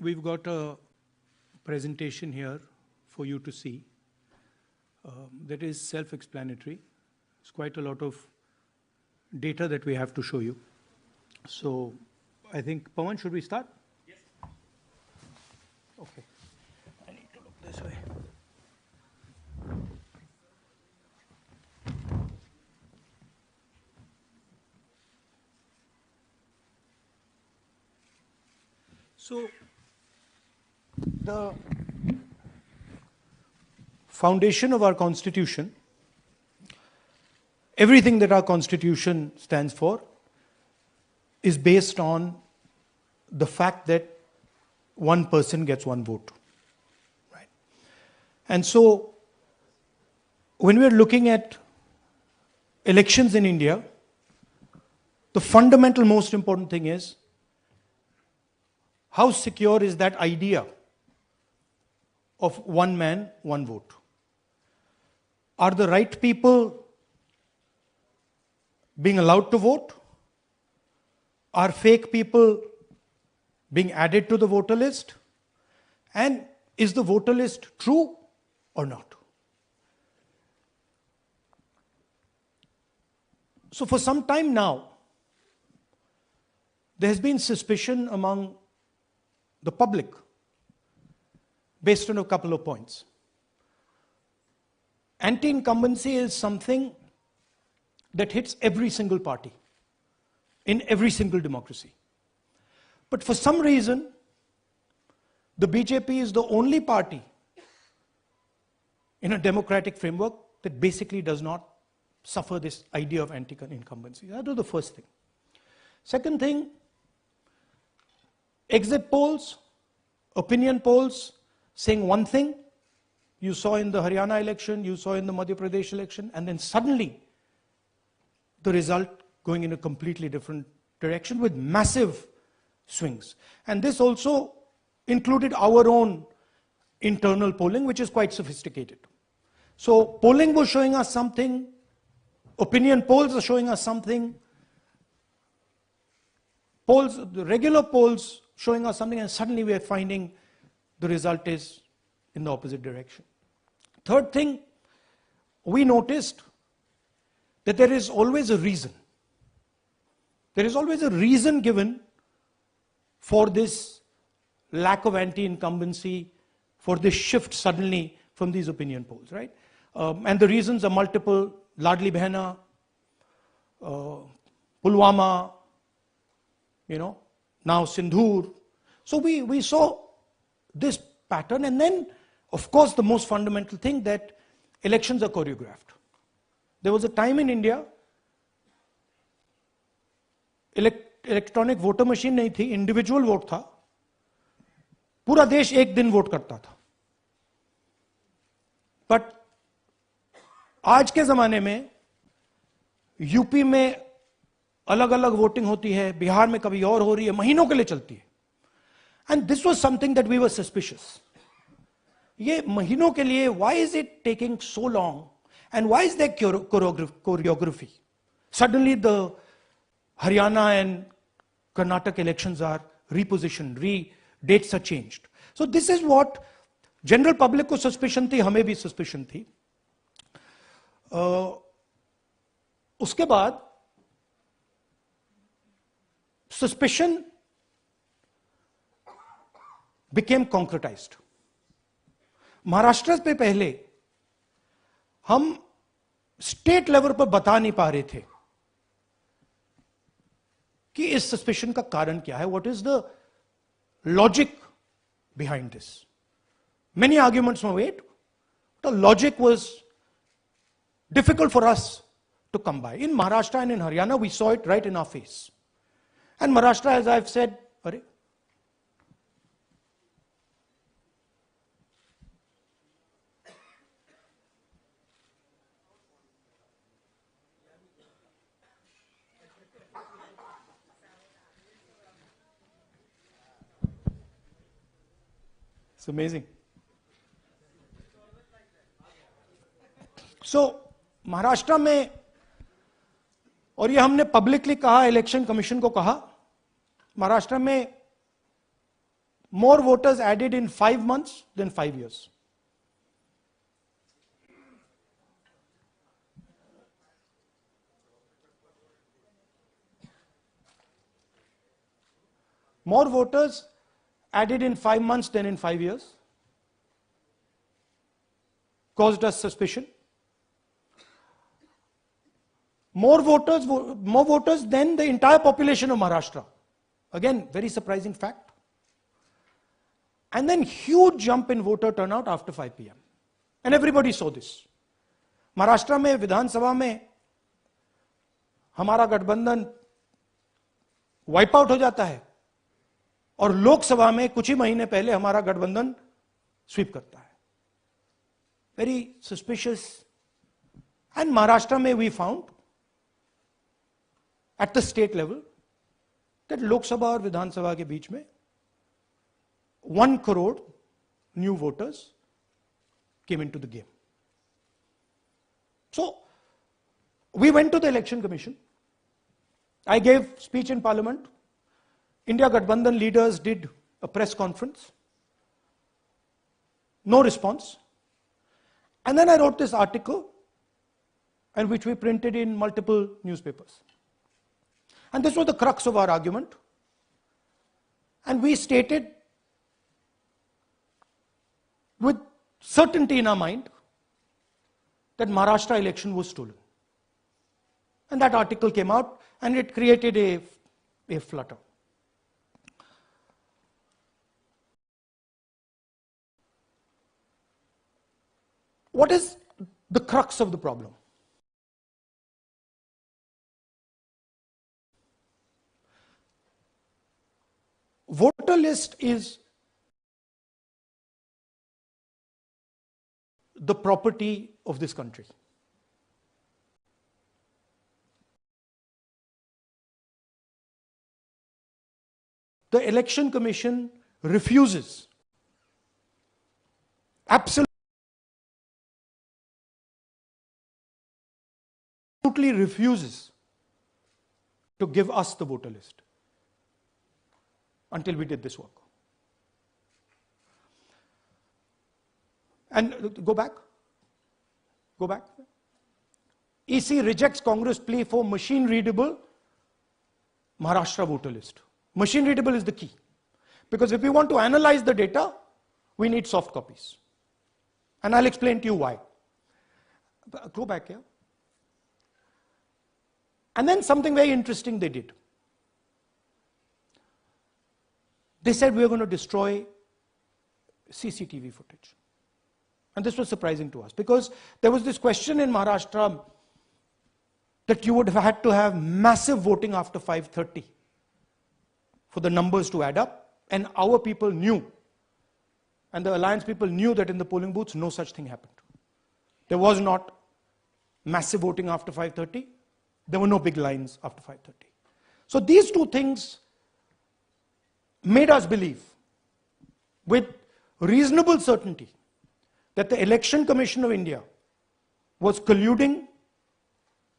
We've got a presentation here for you to see that is self-explanatory. It's quite a lot of data that we have to show you. So I think, Pawan, should we start? Yes. Okay. I need to look this way. So the foundation of our Constitution, everything that our Constitution stands for, is based on the fact that one person gets one vote. Right? And so when we're looking at elections in India, the fundamental most important thing is how secure is that idea of one man, one vote? Are the right people being allowed to vote? Are fake people being added to the voter list? And is the voter list true or not? So for some time now, there has been suspicion among the public based on a couple of points. Anti-incumbency is something that hits every single party in every single democracy. But for some reason, the BJP is the only party in a democratic framework that basically does not suffer this idea of anti-incumbency. That was the first thing. Second thing, exit polls, opinion polls saying one thing, you saw in the Haryana election, you saw in the Madhya Pradesh election, and then suddenly the result going in a completely different direction with massive swings. And this also included our own internal polling, which is quite sophisticated. So polling was showing us something, opinion polls are showing us something, polls, the regular polls showing us something, and suddenly we are finding the result is in the opposite direction. Third thing, we noticed that there is always a reason. There is always a reason given for this lack of anti-incumbency, for this shift suddenly from these opinion polls, right? And the reasons are multiple: Ladli Behna, Pulwama, now Sindhur. So we saw this pattern, and then, of course, the most fundamental thing, that elections are choreographed. There was a time in India, electronic voter machine नहीं थी, individual vote था, पूरा देश एक दिन vote करता था. But आज के जमाने में यूपी में अलग अलग वोटिंग होती है, बिहार में कभी और हो रही है, महीनों के लिए चलती है. And this was something that we were suspicious. ये महीनों के लिए, why is it taking so long, and why is there choreography? Suddenly the Haryana and Karnataka elections are repositioned, dates are changed. So this is what general public को suspicion थी, हमें भी suspicion थी. उसके बाद suspicion became concretized. महाराष्ट्र पे पहले हम स्टेट लेवल पर बता नहीं पा रहे थे कि इस सस्पेशन का कारण क्या है, what is the logic behind this. Many arguments were made. The logic was difficult for us to come by. In Maharashtra and in Haryana, we saw it right in our face. And Maharashtra, as I've said, it's amazing. So, Maharashtra में, और ये हमने publicly कहा, election commission को कहा, महाराष्ट्र में more voters added in 5 months than 5 years. More voters added in 5 months than in 5 years. Caused us suspicion. More voters than the entire population of Maharashtra. Again, very surprising fact. And then huge jump in voter turnout after 5 p.m. And everybody saw this. Maharashtra में विधानसभा में हमारा गठबंधन wipe out हो जाता है और लोकसभा में कुछ ही महीने पहले हमारा गठबंधन स्वीप करता है. Very suspicious. And Maharashtra में we found at the state level that Lok Sabha और विधानसभा के बीच में 1 crore new voters came into the game. So we went to the election commission. I gave speech in parliament. India Gathbandhan leaders did a press conference. No response. And then I wrote this article, and which we printed in multiple newspapers. And this was the crux of our argument. And we stated with certainty in our mind that Maharashtra election was stolen. And that article came out and it created a flutter. What is the crux of the problem? Voter list is the property of this country. The Election Commission refuses, absolutely refuses to give us the voter list until we did this work. And go back. EC rejects Congress plea for machine readable Maharashtra voter list. Machine readable is the key. Because if we want to analyze the data, we need soft copies. And I'll explain to you why. Go back here. And then something very interesting they did. They said we are going to destroy CCTV footage. And this was surprising to us because there was this question in Maharashtra that you would have had to have massive voting after 5:30 for the numbers to add up. And our people knew, and the alliance people knew that in the polling booths no such thing happened. There was not massive voting after 5:30. There were no big lines after 5:30. So these two things made us believe with reasonable certainty that the Election Commission of India was colluding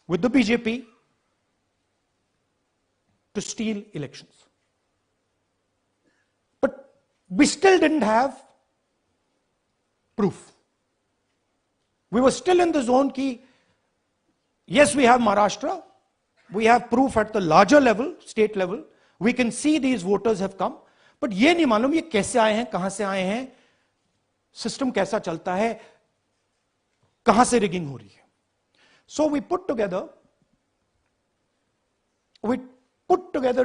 with the BJP to steal elections. But we still didn't have proof. We were still in the zone ki, yes, we have Maharashtra, we have proof at the larger level, state level, we can see these voters have come, but ये नहीं मालूम ये कैसे आए हैं, कहां से आए हैं, सिस्टम कैसा चलता है, कहां से रिगिंग हो रही है. So we put together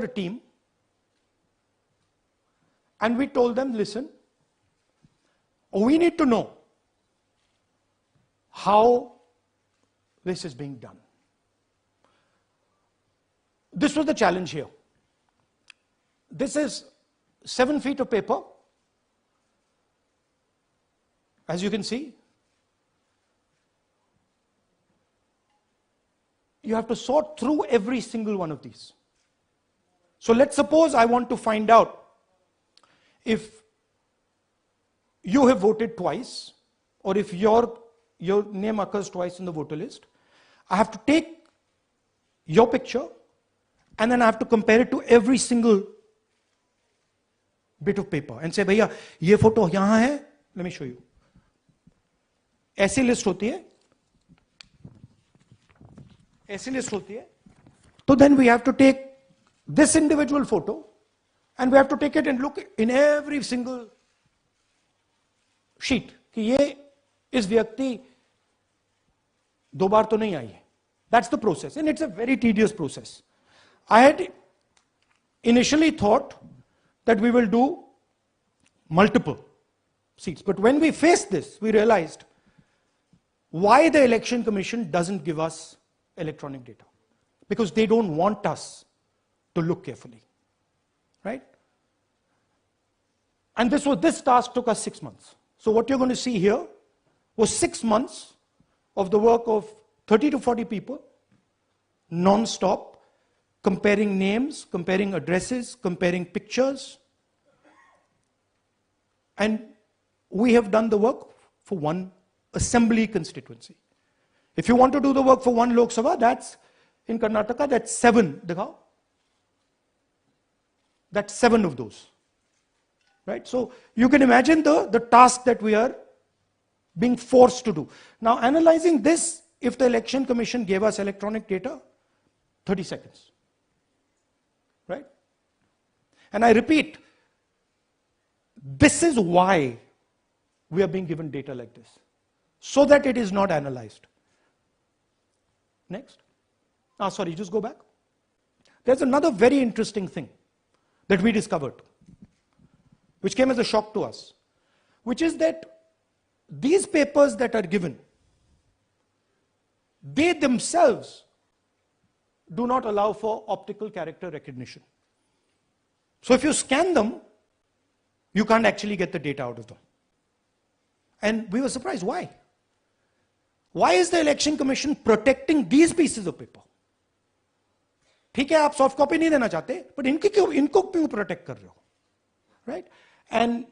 a team and we told them, listen, we need to know how this is being done. This was the challenge here. This is 7 feet of paper. As you can see, you have to sort through every single one of these. So let's suppose I want to find out if you have voted twice or if your name occurs twice in the voter list. I have to take your picture and then I have to compare it to every single bit of paper and say, भैया ये photo यहां है, let me show you. ऐसी list होती है, ऐसी list होती है. So then we have to take this individual photo and we have to take it and look in every single sheet कि ये इस व्यक्ति दो बार तो नहीं आई है. That's the process, and it's a very tedious process. I had initially thought that we will do multiple seats, but when we faced this, we realized why the Election Commission doesn't give us electronic data. Because they don't want us to look carefully, right? And this task took us 6 months. So what you're going to see here was 6 months of the work of 30 to 40 people, non-stop, comparing names, comparing addresses, comparing pictures. And we have done the work for one assembly constituency. If you want to do the work for one Lok Sabha, that's in Karnataka, that's 7. Dikhao. That's 7 of those. Right? So you can imagine the task that we are being forced to do. Now analyzing this, if the Election Commission gave us electronic data, 30 seconds. Right? And I repeat, this is why we are being given data like this. So that it is not analyzed. Next. Sorry, just go back. There's another very interesting thing that we discovered, which came as a shock to us, which is that these papers that are given, they themselves do not allow for optical character recognition. So if you scan them, you can't actually get the data out of them. And we were surprised, why? Why is the Election Commission protecting these pieces of paper? ठीक है, आप soft copy नहीं देना चाहते, but इनको क्यों protect कर रहे हो? Right? And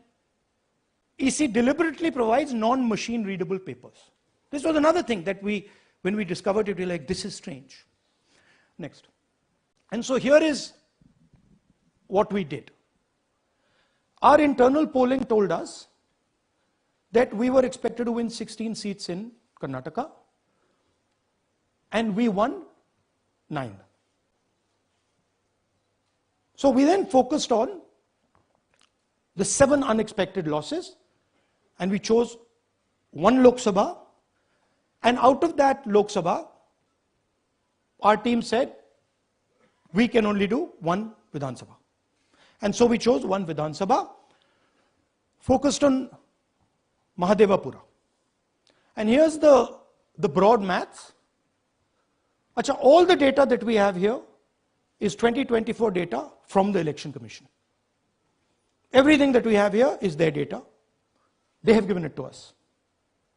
EC deliberately provides non-machine readable papers. This was another thing that when we discovered it, we were like, this is strange. Next. And so here is what we did. Our internal polling told us that we were expected to win 16 seats in Karnataka, and we won 9. So we then focused on the 7 unexpected losses, and we chose 1 Lok Sabha, and out of that Lok Sabha, our team said, we can only do 1 Vidhan Sabha. And so we chose 1 Vidhan Sabha, focused on Mahadevapura. And here's the broad maths. Achha, all the data that we have here is 2024 data from the Election Commission. Everything that we have here is their data. They have given it to us.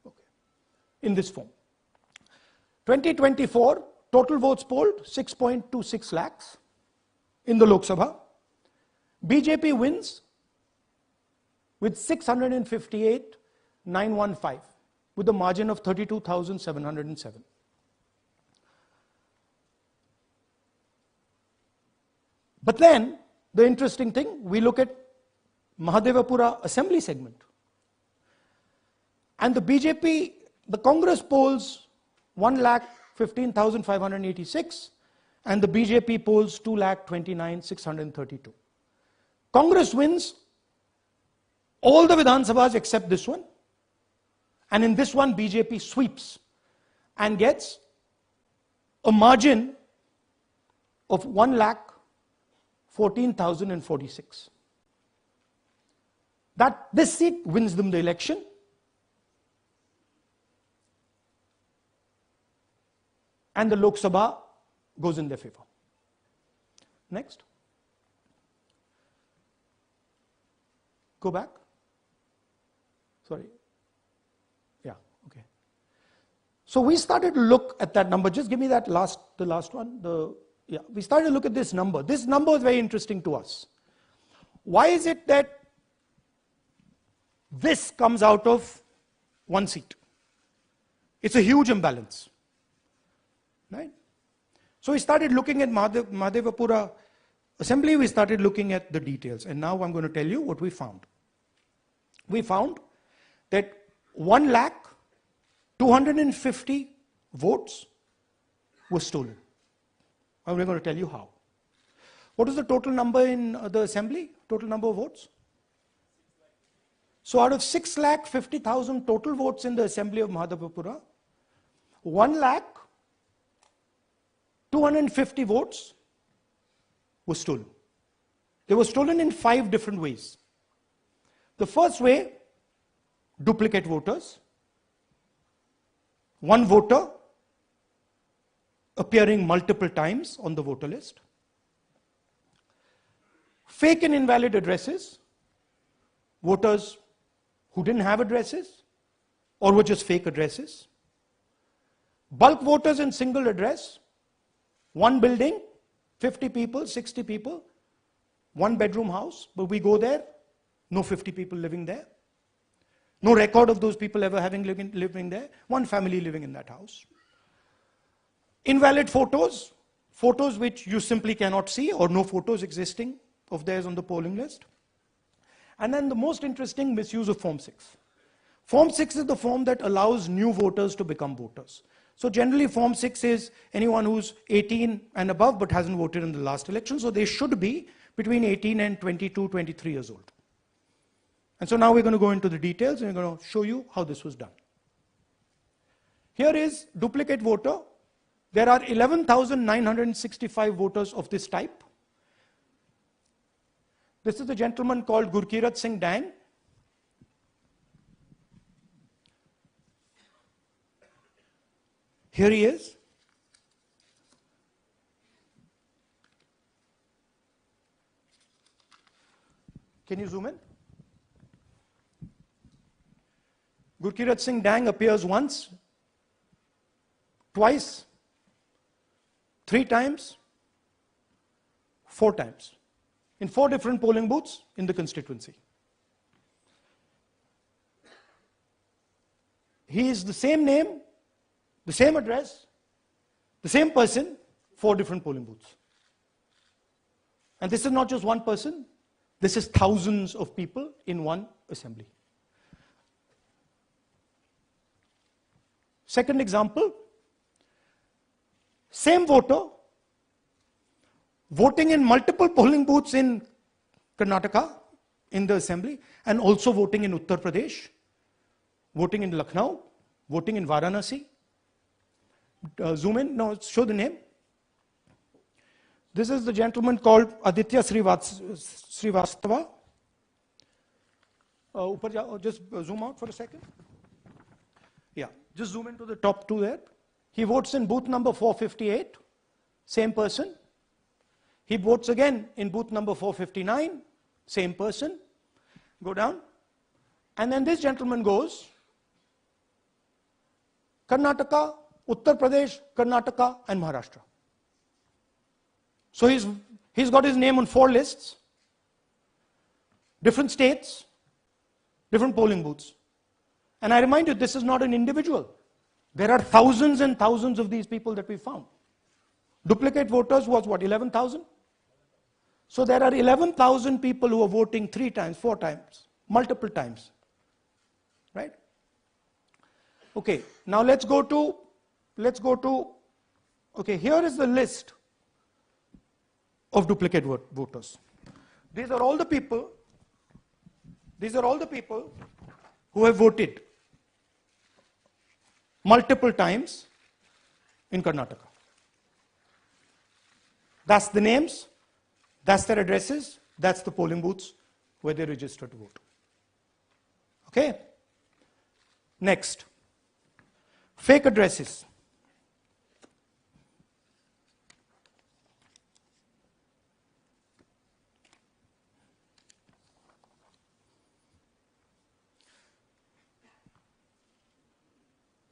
Okay. In this form. 2024, total votes polled, 6.26 lakhs in the Lok Sabha. BJP wins with 658,915 with a margin of 32,707. But then, the interesting thing, we look at Mahadevapura assembly segment. And the BJP, the Congress polls 1,15,586 and the BJP polls 2,29,632. Congress wins all the Vidhan Sabhas except this one. And in this one, BJP sweeps and gets a margin of 1,14,046. This seat wins them the election. And the Lok Sabha goes in their favor. Next. Go back. Sorry. Yeah, okay. So we started to look at that number. Just give me the last one. We started to look at this number. This number is very interesting to us. Why is it that this comes out of 1 seat? It's a huge imbalance. Right? So we started looking at Mahadevapura assembly, we started looking at the details, and now I'm going to tell you what we found. We found that 1,250,000 votes were stolen. And we're going to tell you how. What is the total number in the assembly? Total number of votes? So out of 6,50,000 total votes in the assembly of Mahadevapura, 1,250,000 votes were stolen. They were stolen in 5 different ways. The first way, duplicate voters. One voter appearing multiple times on the voter list. Fake and invalid addresses. Voters who didn't have addresses or were just fake addresses. Bulk voters in single address. One building, 50 people, 60 people, one bedroom house, but we go there, no 50 people living there. No record of those people ever having living there. One family living in that house. Invalid photos, photos which you simply cannot see or no photos existing of theirs on the polling list. And then the most interesting, misuse of Form 6. Form 6 is the form that allows new voters to become voters. So generally Form 6 is anyone who's 18 and above but hasn't voted in the last election. So they should be between 18 and 22, 23 years old. And so now we're going to go into the details and we're going to show you how this was done. Here is duplicate voter. There are 11,965 voters of this type. This is the gentleman called Gurkirat Singh Dang. Here he is. Can you zoom in? Gurkirat Singh Dang appears once, twice, 3 times, 4 times. In 4 different polling booths in the constituency. He is the same name, the same address, the same person, 4 different polling booths. And this is not just one person, this is thousands of people in one assembly. Second example, same voter, voting in multiple polling booths in Karnataka, in the assembly, and also voting in Uttar Pradesh, voting in Lucknow, voting in Varanasi. Zoom in, no, show the name. This is the gentleman called Aditya Srivastava. Just zoom out for a second. Yeah, just zoom into the top 2 there. He votes in booth number 458, same person. He votes again in booth number 459, same person. Go down. And then this gentleman goes, Karnataka, Uttar Pradesh, Karnataka, and Maharashtra. So he's got his name on 4 lists, different states, different polling booths. And I remind you, this is not an individual. There are thousands and thousands of these people that we found. Duplicate voters was what, 11,000? So there are 11,000 people who are voting 3 times, 4 times, multiple times. Right? Okay, now let's go to, okay, here is the list of duplicate voters. These are all the people who have voted multiple times in Karnataka. That's the names, that's their addresses, that's the polling booths where they registered to vote. Okay? Next, fake addresses.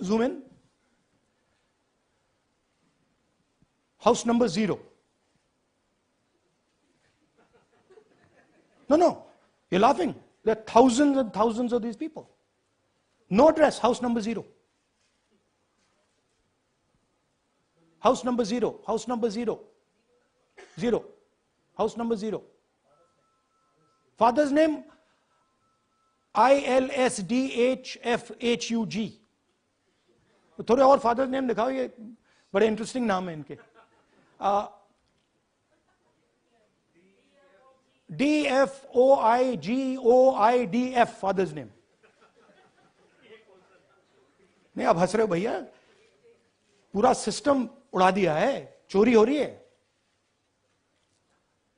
Zoom in. House number 0. No, you're laughing. There are thousands and thousands of these people. No address, house number 0. House number 0, house number 0. 0. House number 0. Father's name, ILSDHFHUG. थोड़े और father's name दिखाओ, ये बड़े interesting नाम है इनके. DFOIGOIDF father's name. नहीं, आप हंस रहे हो भैया, पूरा सिस्टम उड़ा दिया है, चोरी हो रही है.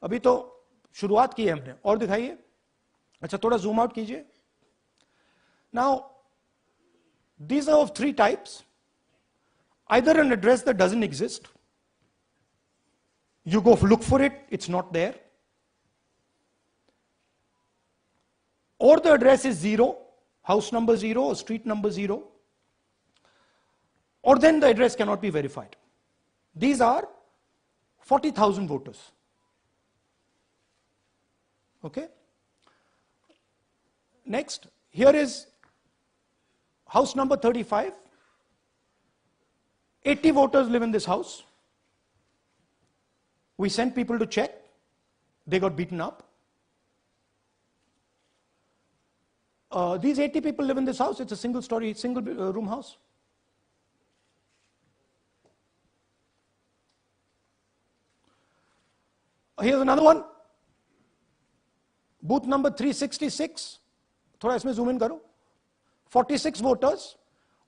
अभी तो शुरुआत की है हमने. और दिखाइए. अच्छा, थोड़ा जूम आउट कीजिए. Now these are of 3 types. Either an address that doesn't exist, you go look for it, it's not there, or the address is 0, house number 0 or street number 0, or then the address cannot be verified. These are 40,000 voters. Okay? Next, here is house number 35. 80 voters live in this house. We sent people to check. They got beaten up. These 80 people live in this house. It's a single story, single room house. Here's another one. Booth number 366. थोड़ा इसमें zoom in करो. 46 voters,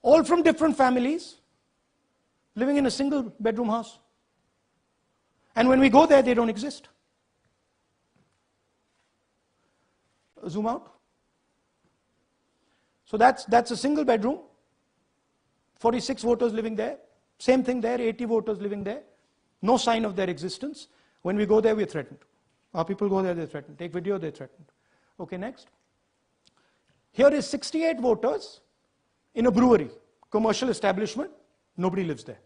all from different families, living in a single bedroom house. And when we go there, they don't exist. Zoom out. So that's a single bedroom, 46 voters living there. Same thing there, 80 voters living there. No sign of their existence. When we go there, we're threatened. Our people go there, they're threatened. Take video, they're threatened. Okay, next. Here is 68 voters in a brewery, commercial establishment. Nobody lives there.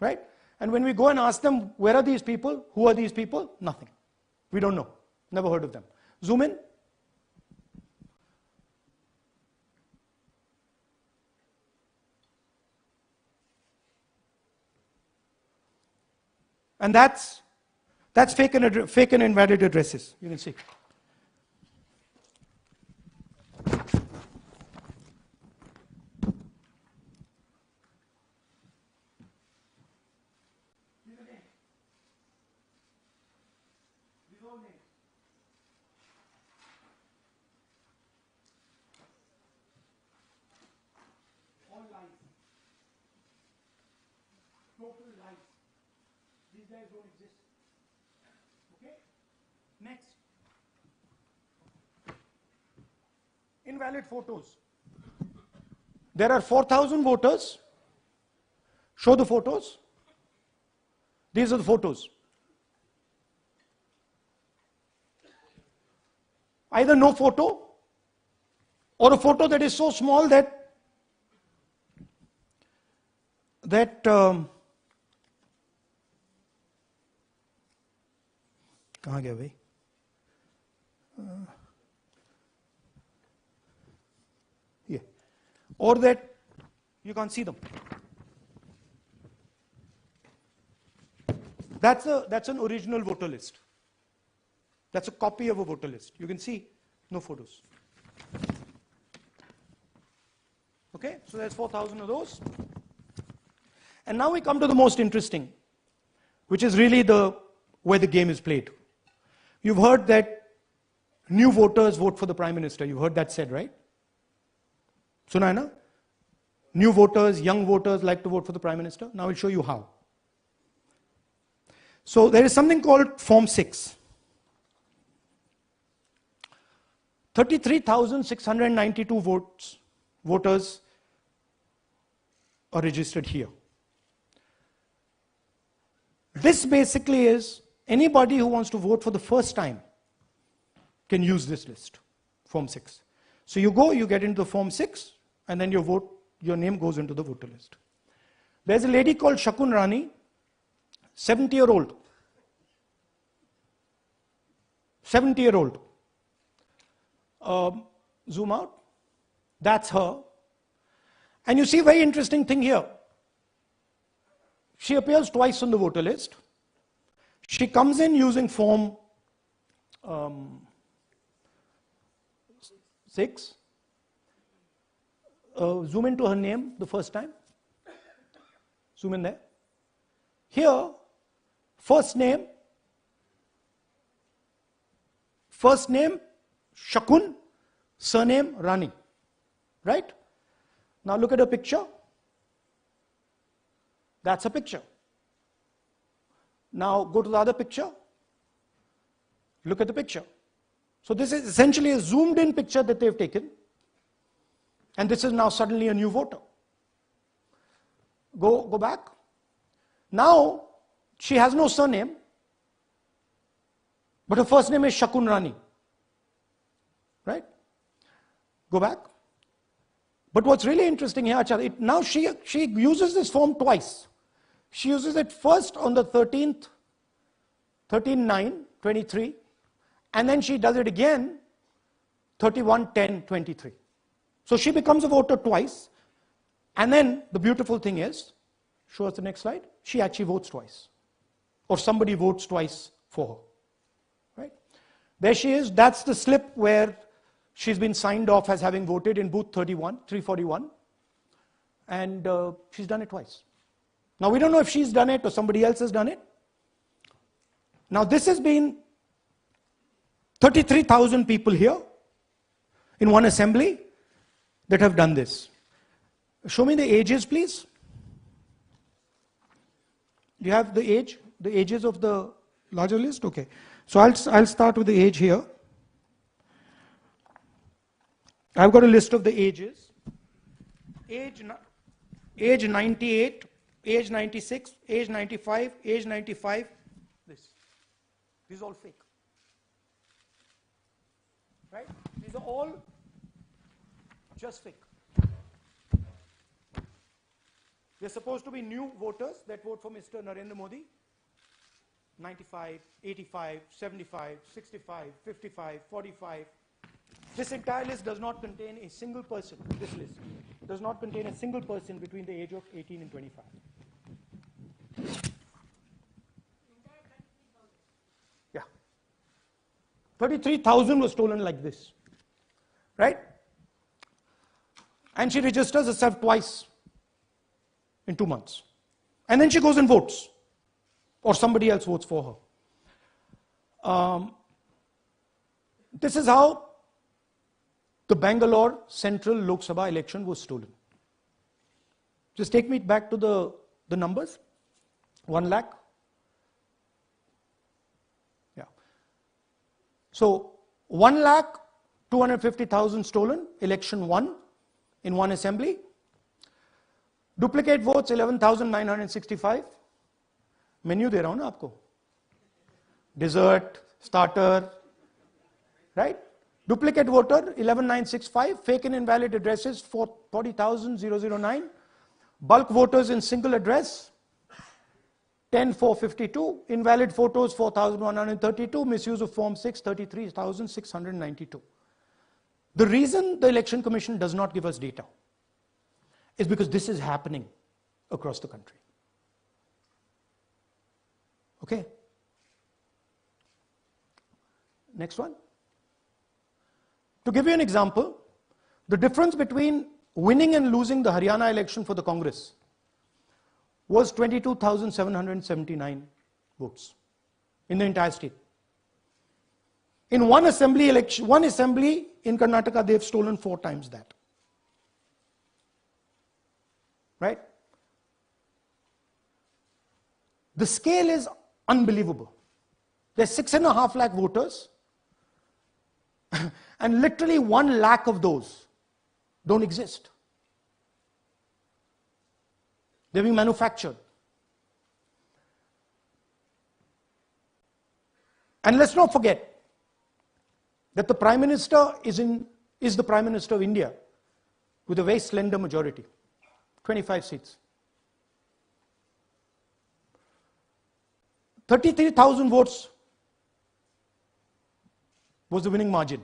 Right? And when we go and ask them, where are these people? Who are these people? Nothing. We don't know. Never heard of them. Zoom in. And that's fake and invalid addresses. You can see. Total lies. These guys don't exist. Okay? Next. Invalid photos. There are 4,000 voters. Show the photos. These are the photos. Either no photo or a photo that is so small that कहाँ गया भाई? Yeah. Or that you can't see them. That's an original voter list. That's a copy of a voter list. You can see no photos. Okay, so there's 4,000 of those. And now we come to the most interesting, which is really where the game is played. You've heard that new voters vote for the Prime Minister. You've heard that said, right? Suna hai na? New voters, young voters like to vote for the Prime Minister. Now I'll show you how. So there is something called Form 6. 33,692 voters are registered here. This basically is anybody who wants to vote for the first time can use this list, Form 6. So you go, you get into the Form 6, and then your name goes into the voter list. There's a lady called Shakun Rani, 70-year-old. 70-year-old. Zoom out. That's her. And you see a very interesting thing here. She appears twice on the voter list. She comes in using form 6. Zoom into her name the first time. Zoom in there. Here, first name Shakun, surname Rani. Right? Now look at her picture. That's a picture. Now go to the other picture. Look at the picture. So this is essentially a zoomed in picture that they've taken. And this is now suddenly a new voter. Go back. Now she has no surname, but her first name is Shakun Rani. Right? Go back. But what's really interesting here, now she uses this form twice. She uses it first on the 13th, 13/9/23, and then she does it again 31/10/23. So she becomes a voter twice, and then the beautiful thing is, show us the next slide, she actually votes twice. Or somebody votes twice for her. Right? There she is, that's the slip where she's been signed off as having voted in booth 341, and she's done it twice. Now we don't know if she's done it or somebody else has done it. Now this has been 33,000 people here in one assembly that have done this. Show me the ages, please. Do you have the ages of the larger list? Okay. So I'll start with the age here. I've got a list of the ages. Age 98, age 96, age 95, age 95. This is all fake. Right? These are all just fake. They're supposed to be new voters that vote for Mr. Narendra Modi. 95, 85, 75, 65, 55, 45. This entire list does not contain a single person. This list does not contain a single person between the age of 18 and 25. Yeah. 33,000 was stolen like this. Right? And she registers herself twice in 2 months. And then she goes and votes. Or somebody else votes for her. This is how the Bangalore Central Lok Sabha election was stolen. Just take me back to the numbers. 1 lakh. Yeah. So 1,250,000 stolen, election won in one assembly. Duplicate votes 11,965. Menu दे रहा हूं ना आपको. Dessert, starter, right? Duplicate voter 11,965. Fake and invalid addresses 40,009. Bulk voters in single address 10,452. Invalid photos 4,132. Misuse of form 6 33,692. The reason the Election Commission does not give us data is because this is happening across the country. Okay. Next one. To give you an example, the difference between winning and losing the Haryana election for the Congress was 22,779 votes in the entire state. In one assembly election, one assembly in Karnataka, they've stolen 4 times that. Right? The scale is unbelievable. There's 6.5 lakh voters, and literally 1 lakh of those don't exist. They're being manufactured. And let's not forget that the Prime Minister is the Prime Minister of India with a very slender majority, 25 seats. 33,000 votes was the winning margin.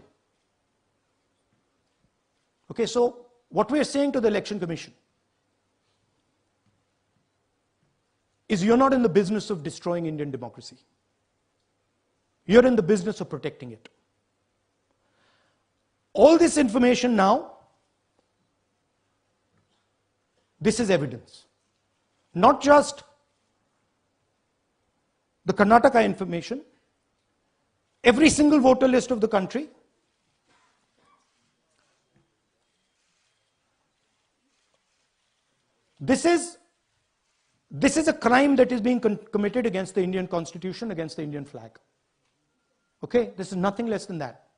Okay, so what we are saying to the Election Commission is you're not in the business of destroying Indian democracy. you're in the business of protecting it. All this information now, this is evidence. Not just the Karnataka information, every single voter list of the country, this is a crime that is being committed against the Indian Constitution, against the Indian flag. Okay, this is nothing less than that.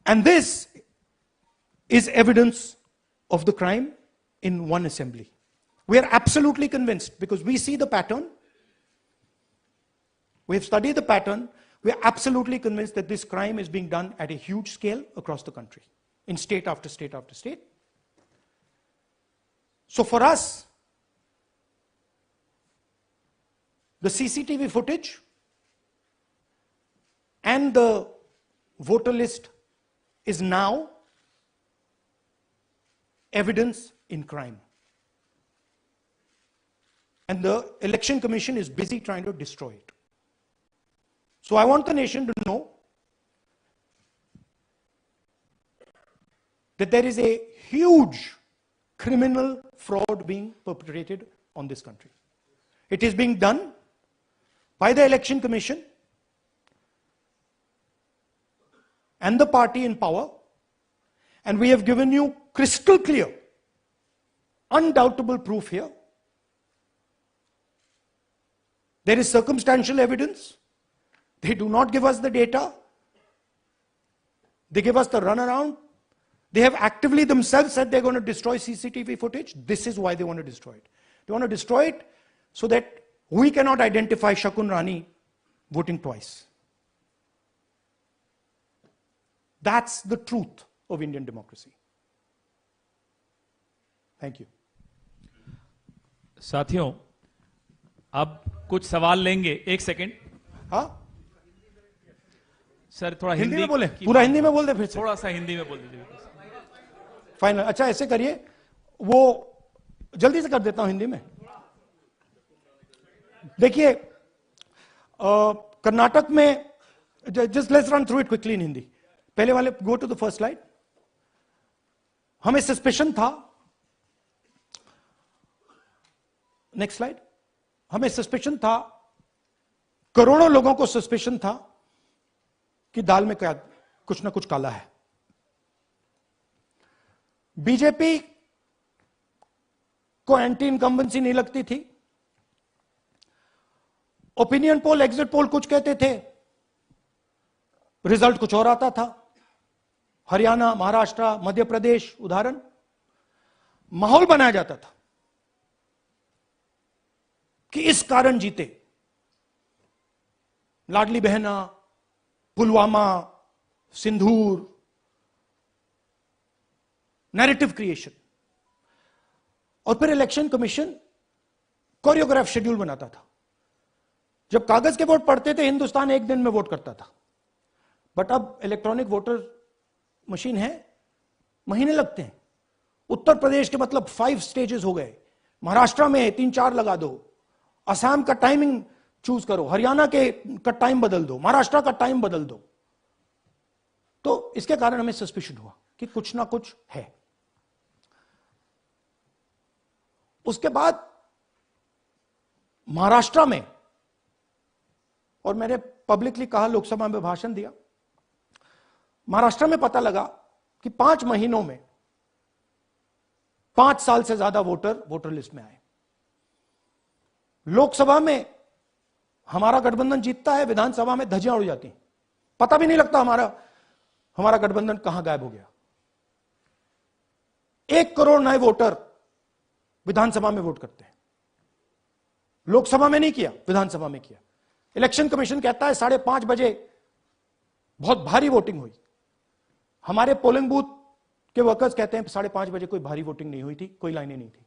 And this is evidence of the crime in one assembly. We are absolutely convinced, because we see the pattern. We have studied the pattern. We are absolutely convinced that this crime is being done at a huge scale across the country, in state after state after state. So for us, the CCTV footage and the voter list is now evidence in crime. And the Election Commission is busy trying to destroy it. So I want the nation to know that there is a huge criminal fraud being perpetrated on this country. It is being done by the Election Commission and the party in power, and we have given you crystal clear, undoubtable proof here. There is circumstantial evidence. They do not give us the data. They give us the runaround. They have actively themselves said they're going to destroy CCTV footage. This is why they want to destroy it. They want to destroy it so that we cannot identify Shakun Rani voting twice. That's the truth of Indian democracy. Thank you. साथियों, अब कुछ सवाल लेंगे. एक second. हाँ, sir थोड़ा हिंदी में बोले, पूरा हिंदी में बोल दे फिर से. थोड़ा सा हिंदी में बोल दीजिए. फाइनल. अच्छा ऐसे करिए, वो जल्दी से कर देता हूं हिंदी में. देखिए, कर्नाटक में, just let's run through it quickly in Hindi. पहले वाले, go to the first slide. हमें सस्पेशन था, नेक्स्ट स्लाइड. हमें सस्पेशन था, करोड़ों लोगों को सस्पेशन था कि दाल में क्या कुछ ना कुछ काला है. बीजेपी को एंटी इनकम्बेंसी नहीं लगती थी. ओपिनियन पोल, एग्जिट पोल कुछ कहते थे, रिजल्ट कुछ और आता था. हरियाणा, महाराष्ट्र, मध्य प्रदेश उदाहरण. माहौल बनाया जाता था कि इस कारण जीते. लाडली बहना, पुलवामा, सिंदूर, नैरेटिव क्रिएशन. और फिर इलेक्शन कमीशन कोरियोग्राफ शेड्यूल बनाता था. जब कागज के वोट पड़ते थे, हिंदुस्तान एक दिन में वोट करता था. बट अब इलेक्ट्रॉनिक वोटर मशीन है, महीने लगते हैं. उत्तर प्रदेश के मतलब 5 स्टेजेस हो गए. महाराष्ट्र में 3-4 लगा दो. असम का टाइमिंग चूज करो, हरियाणा के का टाइम बदल दो, महाराष्ट्र का टाइम बदल दो. तो इसके कारण हमें सस्पिशन हुआ कि कुछ ना कुछ है. उसके बाद महाराष्ट्र में, और मैंने पब्लिकली कहा, लोकसभा में भाषण दिया, महाराष्ट्र में पता लगा कि 5 महीनों में 5 साल से ज्यादा वोटर लिस्ट में आए. लोकसभा में हमारा गठबंधन जीतता है, विधानसभा में धज्जियां उड़ जाती हैं. पता भी नहीं लगता हमारा गठबंधन कहां गायब हो गया. 1 करोड़ नए वोटर विधानसभा में वोट करते हैं. लोकसभा में नहीं किया, विधानसभा में किया. इलेक्शन कमीशन कहता है 5:30 बजे बहुत भारी वोटिंग हुई. हमारे पोलिंग बूथ के वर्कर्स कहते हैं 5:30 बजे कोई भारी वोटिंग नहीं हुई थी, कोई लाइनें नहीं थी.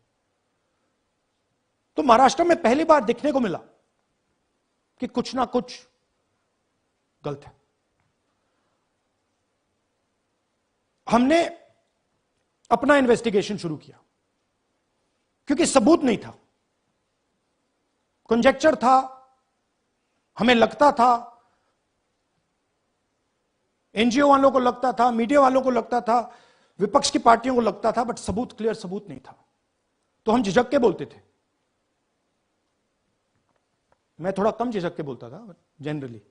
तो महाराष्ट्र में पहली बार देखने को मिला कि कुछ ना कुछ गलत है. हमने अपना इन्वेस्टिगेशन शुरू किया क्योंकि सबूत नहीं था, कंजेक्चर था. हमें लगता था एनजीओ वालों को लगता था, मीडिया वालों को लगता था, विपक्ष की पार्टियों को लगता था, बट सबूत, क्लियर सबूत नहीं था। तो हम झिझक के बोलते थे। मैं थोड़ा कम झिझक के बोलता था जनरली।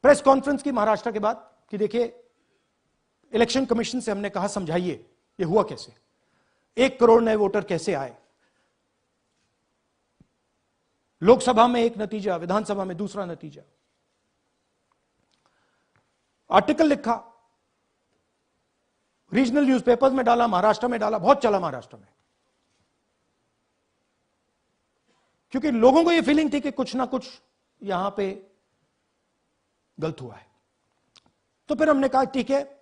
प्रेस कॉन्फ्रेंस की महाराष्ट्र के बाद कि देखिए, इलेक्शन कमीशन से हमने कहा समझाइए ये हुआ कैसे, 1 करोड़ नए वोटर कैसे आए, लोकसभा में एक नतीजा, विधानसभा में दूसरा नतीजा। आर्टिकल लिखा, रीजनल न्यूज़पेपर्स में डाला, महाराष्ट्र में डाला, बहुत चला महाराष्ट्र में, क्योंकि लोगों को यह फीलिंग थी कि कुछ ना कुछ यहां पे गलत हुआ है। तो फिर हमने कहा ठीक है,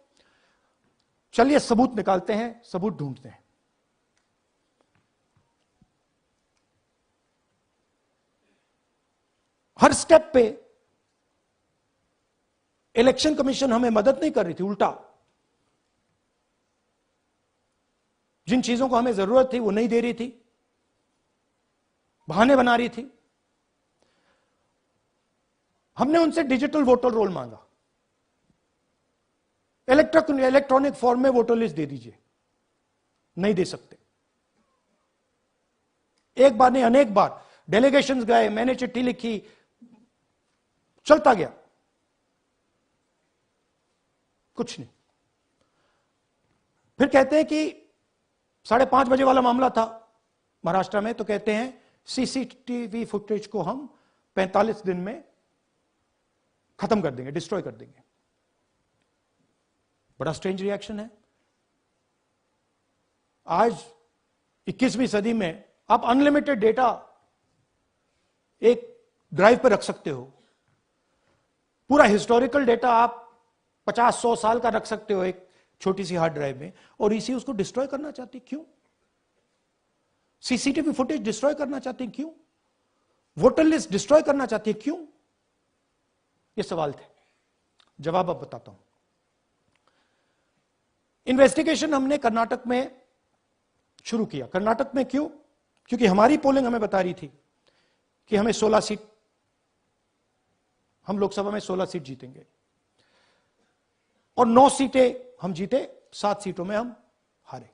चलिए सबूत निकालते हैं, सबूत ढूंढते हैं। हर स्टेप पे इलेक्शन कमीशन हमें मदद नहीं कर रही थी, उल्टा जिन चीजों को हमें जरूरत थी वो नहीं दे रही थी, बहाने बना रही थी। हमने उनसे डिजिटल वोटर रोल मांगा, इलेक्ट्रॉनिक फॉर्म में वोटर लिस्ट दे दीजिए, नहीं दे सकते। एक बार नहीं, अनेक बार डेलीगेशंस गए, मैंने चिट्ठी लिखी, चलता गया, कुछ नहीं। फिर कहते हैं कि 5:30 बजे वाला मामला था महाराष्ट्र में, तो कहते हैं सीसीटीवी फुटेज को हम 45 दिन में खत्म कर देंगे, डिस्ट्रॉय कर देंगे। बड़ा स्ट्रेंज रिएक्शन है। आज 21वीं सदी में आप अनलिमिटेड डेटा एक ड्राइव पर रख सकते हो, पूरा हिस्टोरिकल डेटा आप 50-100 साल का रख सकते हो एक छोटी सी हार्ड ड्राइव में, और इसी उसको डिस्ट्रॉय करना चाहते हैं, क्यों? सीसीटीवी फुटेज डिस्ट्रॉय करना चाहते हैं, क्यों? वोटर लिस्ट डिस्ट्रॉय करना चाहते हैं, क्यों? ये सवाल थे, जवाब अब बताता हूं। इन्वेस्टिगेशन हमने कर्नाटक में शुरू किया। कर्नाटक में क्यों? क्योंकि हमारी पोलिंग हमें बता रही थी कि हमें 16 सीट, हम लोकसभा में 16 सीट जीतेंगे, और 9 सीटें हम जीते, 7 सीटों में हम हारे।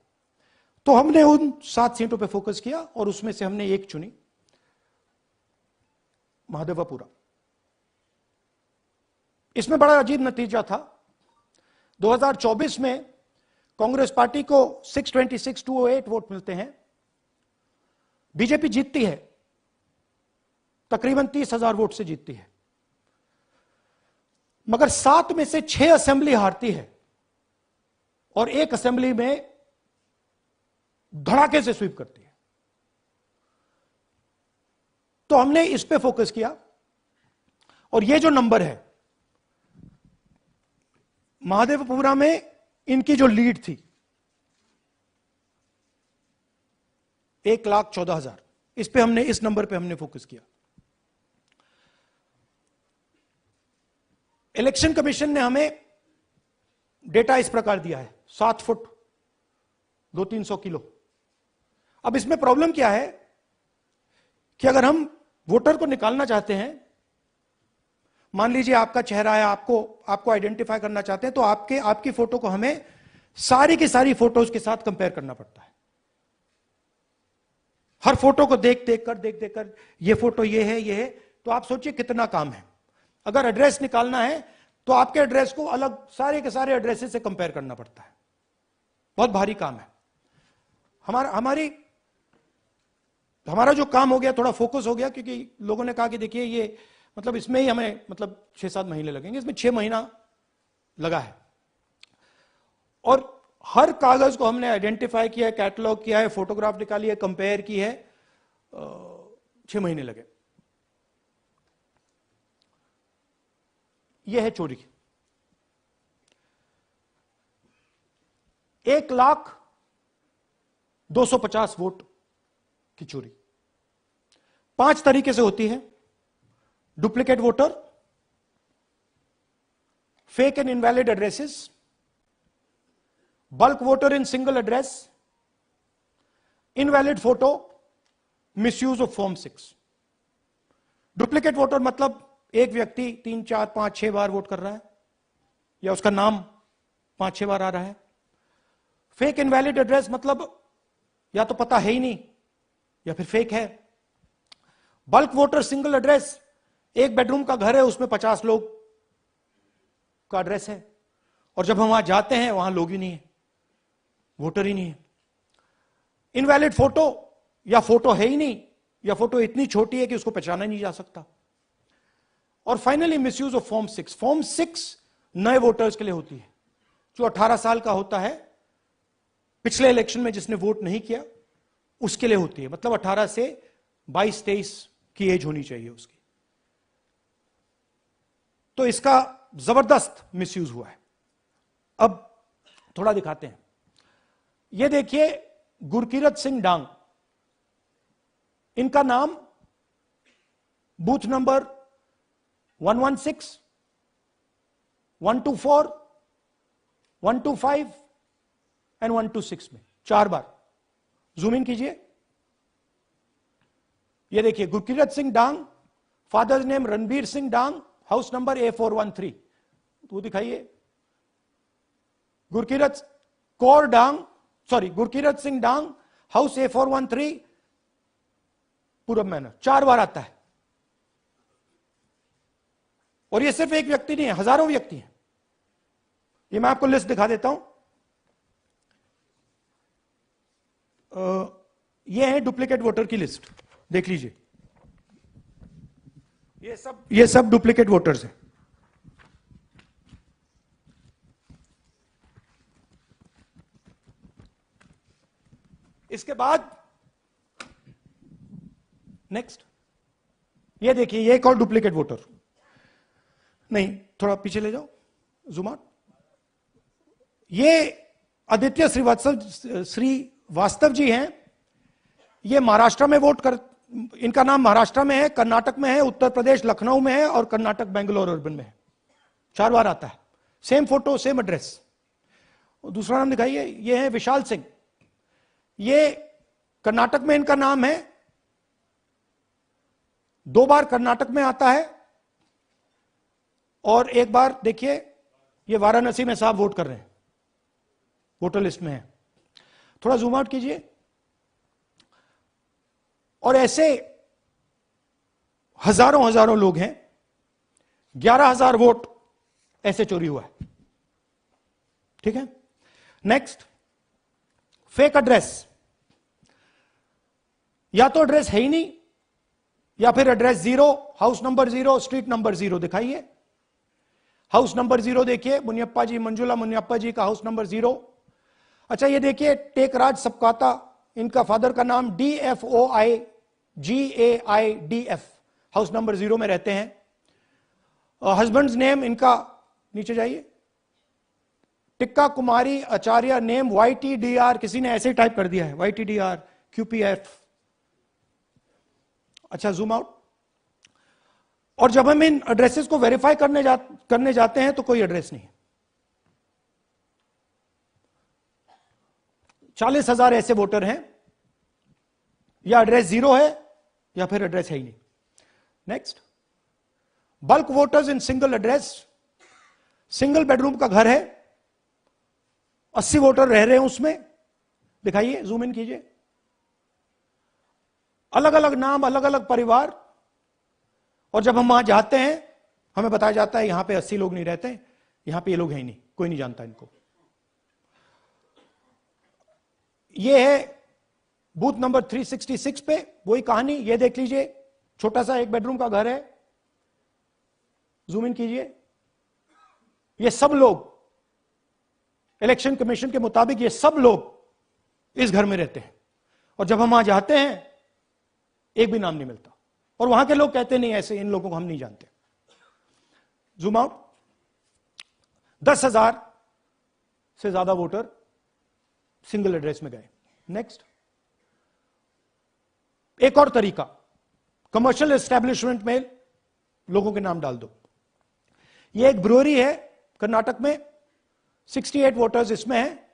तो हमने उन 7 सीटों पे फोकस किया, और उसमें से हमने एक चुनी, महादेवपुरा। इसमें बड़ा अजीब नतीजा था। 2024 में कांग्रेस पार्टी को 626-208 वोट मिलते हैं, बीजेपी जीतती है, तकरीबन 30,000 वोट से जीतती है, मगर 7 में से 6 असेंबली हारती है, और एक असेंबली में धड़ाके से स्वीप करती है। तो हमने इस पे फोकस किया, और ये जो नंबर है, महादेवपुरा में इनकी जो लीड थी 1,14,000, इस पे हमने, इस नंबर पे हमने फोकस किया। इलेक्शन कमीशन ने हमें डेटा इस प्रकार दिया है, 7 फुट 200-300 किलो। अब इसमें प्रॉब्लम क्या है कि अगर हम वोटर को निकालना चाहते हैं, मान लीजिए आपका चेहरा है, आपको आइडेंटिफाई करना चाहते हैं, तो आपकी फोटो को हमें सारी की सारी फोटोज के साथ कंपेयर करना पड़ता है। हर फोटो को देख कर ये फोटो ये है, तो आप सोचिए कितना काम है। अगर एड्रेस निकालना है तो आपके एड्रेस को अलग सारे के सारे एड्रेसेस से कंपेयर करना पड़ता है, बहुत भारी काम है। हमारा जो काम हो गया, थोड़ा फोकस हो गया, क्योंकि लोगों ने कहा कि देखिए ये मतलब इसमें ही हमें मतलब 6-7 महीने लगेंगे, इसमें 6 महीना लगा है। और हर कागज को हमने आइडेंटिफाई किया है, कैटलॉग किया है, फोटोग्राफ निकाली है, कंपेयर की है, 6 महीने लगे। यह है चोरी। 1,02,50 वोट की चोरी 5 तरीके से होती है। Duplicate voter, fake and invalid addresses, bulk voter in single address, invalid photo, misuse of form 6। Duplicate voter मतलब एक व्यक्ति 3, 4, 5, 6 बार वोट कर रहा है, या उसका नाम 5, 6 बार आ रहा है। फेक इनवैलिड एड्रेस मतलब या तो पता है ही नहीं या फिर फेक है। बल्क वोटर सिंगल एड्रेस, एक बेडरूम का घर है, उसमें 50 लोग का एड्रेस है, और जब हम वहां जाते हैं वहां लोग ही नहीं है, वोटर ही नहीं है। इनवैलिड फोटो, या फोटो है ही नहीं, या फोटो इतनी छोटी है कि उसको पहचाना नहीं जा सकता। और finally misuse of form 6। Form 6 नए वोटर्स के लिए होती है, जो 18 साल का होता है, पिछले इलेक्शन में जिसने वोट नहीं किया उसके लिए होती है। मतलब 18 से 22-23 की एज होनी चाहिए उसकी। तो इसका जबरदस्त मिसयूज हुआ है। अब थोड़ा दिखाते हैं। यह देखिए गुरकीरत सिंह डांग, इनका नाम बूथ नंबर 116, 124, 125 एंड 126 में 4 बार। जूम इन कीजिए। यह देखिए गुरकीरत सिंह डांग, फादर्स नेम रणबीर सिंह डांग, हाउस नंबर A413। तो दिखाइए गुरकीरत कौर डांग, सॉरी गुरकीरत सिंह डांग, हाउस A413, पूरब मैनर। 4 बार आता है। और ये सिर्फ एक व्यक्ति नहीं है, हजारों व्यक्ति हैं। ये मैं आपको लिस्ट दिखा देता हूं। ये है डुप्लीकेट वोटर की लिस्ट, देख लीजिए। ये सब डुप्लीकेट वोटर्स हैं। इसके बाद नेक्स्ट, ये देखिए, ये एक और डुप्लीकेट वोटर। नहीं, थोड़ा पीछे ले जाओ, जूम आउट। ये आदित्य श्रीवास्तव जी हैं। ये महाराष्ट्र में वोट कर, इनका नाम महाराष्ट्र में है, कर्नाटक में है, उत्तर प्रदेश लखनऊ में है, और कर्नाटक बेंगलोर अर्बन में है। 4 बार आता है। Same photo, same address. दूसरा नाम दिखाइए। ये है विशाल सिंह। ये कर्नाटक में इनका नाम है, 2 बार कर्नाटक में आता है, और 1 बार देखिए ये वाराणसी में साहब वोट कर रहे हैं, वोटर लिस्ट में है। थोड़ा जूम आउट कीजिए। और ऐसे हजारों लोग हैं। 11,000 वोट ऐसे चोरी हुआ है। ठीक है। Next, fake address. या तो एड्रेस है ही नहीं, या फिर address 0, house number 0, street number 0। दिखाइए हाउस नंबर 0, देखिए मुनियप्पा जी, मंजुला मुनियप्पा जी का हाउस नंबर 0। अच्छा, ये देखिए टेकराज सबकाता, इनका फादर का नाम DFOIGAIDF, हाउस नंबर 0 में रहते हैं। हस्बैंड्स नेम इनका, नीचे जाइए, टिक्का कुमारी आचार्य, नेम YTDR, किसी ने ऐसे ही टाइप कर दिया है, YTDR QPF। अच्छा, जूम आउट। और जब हम इन एड्रेसेस को वेरीफाई करने जाते हैं तो कोई एड्रेस नहीं है। 40,000 ऐसे वोटर हैं, या एड्रेस 0 है या फिर एड्रेस है ही नहीं। Next, bulk voters in single address. Single bedroom का घर है, 80 वोटर रह रहे हैं उसमें। दिखाइए, जूम इन कीजिए। अलग अलग नाम, अलग अलग परिवार, और जब हम वहां जाते हैं हमें बताया जाता है यहां पे 80 लोग नहीं रहते, यहां पे ये लोग हैं ही नहीं, कोई नहीं जानता इनको। ये है बूथ नंबर 366 पे वही कहानी। ये देख लीजिए, छोटा सा एक बेडरूम का घर है। जूम इन कीजिए। ये सब लोग, इलेक्शन कमीशन के मुताबिक ये सब लोग इस घर में रहते हैं, और जब हम वहां जाते हैं एक भी नाम नहीं मिलता, और वहां के लोग कहते नहीं ऐसे, इन लोगों को हम नहीं जानते। Zoom out. 10,000 से ज्यादा वोटर सिंगल एड्रेस में गए। नेक्स्ट, एक और तरीका, कमर्शियल एस्टेब्लिशमेंट में लोगों के नाम डाल दो। ये एक ब्रूअरी है कर्नाटक में, 68 वोटर्स इसमें हैं,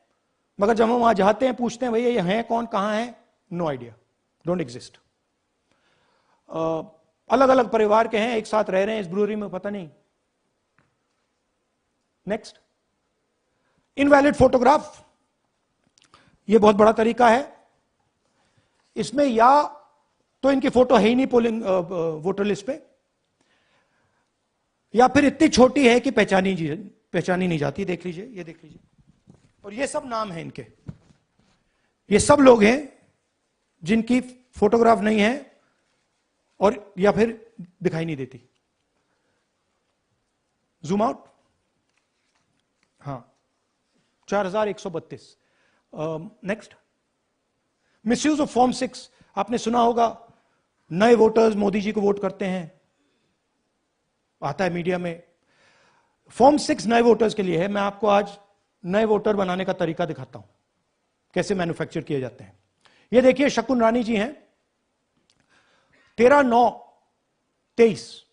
मगर जब हम वहां जाते हैं पूछते हैं भैया ये हैं कौन, कहां है, नो आइडिया, डोंट एग्जिस्ट। अलग अलग परिवार के हैं, एक साथ रह रहे हैं इस ब्रूअरी में, पता नहीं। Next, invalid photograph. यह बहुत बड़ा तरीका है। इसमें या तो इनकी फोटो है ही नहीं पोलिंग वोटर लिस्ट पे, या फिर इतनी छोटी है कि पहचानी नहीं जाती। देख लीजिए, ये देख लीजिए, और ये सब नाम है इनके। ये सब लोग हैं जिनकी फोटोग्राफ नहीं है और या फिर दिखाई नहीं देती। जूम आउट, हां, 4132। Next, misuse of form 6। आपने सुना होगा, नए वोटर्स मोदी जी को वोट करते हैं, आता है मीडिया में। फॉर्म 6 नए वोटर्स के लिए है। मैं आपको आज नए वोटर बनाने का तरीका दिखाता हूं, कैसे मैन्युफैक्चर किए जाते हैं। ये देखिए, शकुन रानी जी हैं, 13/9/23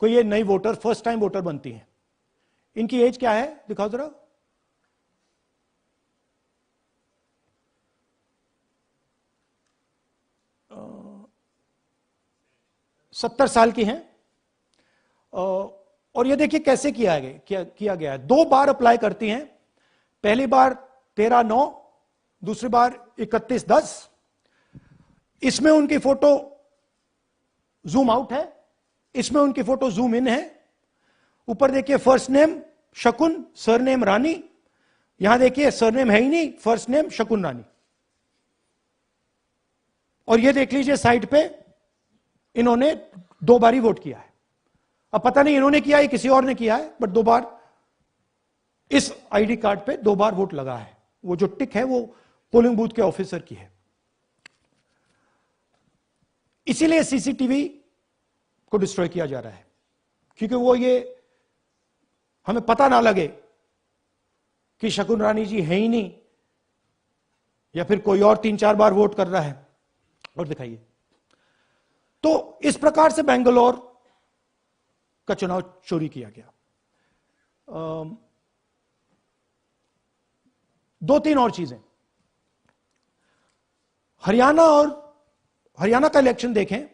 को ये नई वोटर, फर्स्ट टाइम वोटर बनती हैं। इनकी एज क्या है, दिखाओ जरा। 70 साल की हैं। और ये देखिए कैसे किया गया है। 2 बार अप्लाई करती हैं। पहली बार 13/9, दूसरी बार 31/10। इसमें उनकी फोटो जूम आउट है, इसमें उनकी फोटो जूम इन है। ऊपर देखिए, फर्स्ट नेम शकुन, सरनेम रानी। यहां देखिए, सरनेम है ही नहीं, फर्स्ट नेम शकुन रानी। और ये देख लीजिए साइड पे, इन्होंने 2 बार ही वोट किया है। अब पता नहीं इन्होंने किया है किसी और ने किया है, बट 2 बार इस आईडी कार्ड पे 2 बार वोट लगा है। वो जो टिक है वो पोलिंग बूथ के ऑफिसर की है। इसीलिए सीसीटीवी को डिस्ट्रॉय किया जा रहा है, क्योंकि वो ये हमें पता ना लगे कि शकुन रानी जी है ही नहीं, या फिर कोई और 3-4 बार वोट कर रहा है। और दिखाइए, तो इस प्रकार से बेंगलोर का चुनाव चोरी किया गया। 2-3 और चीजें। हरियाणा का इलेक्शन देखें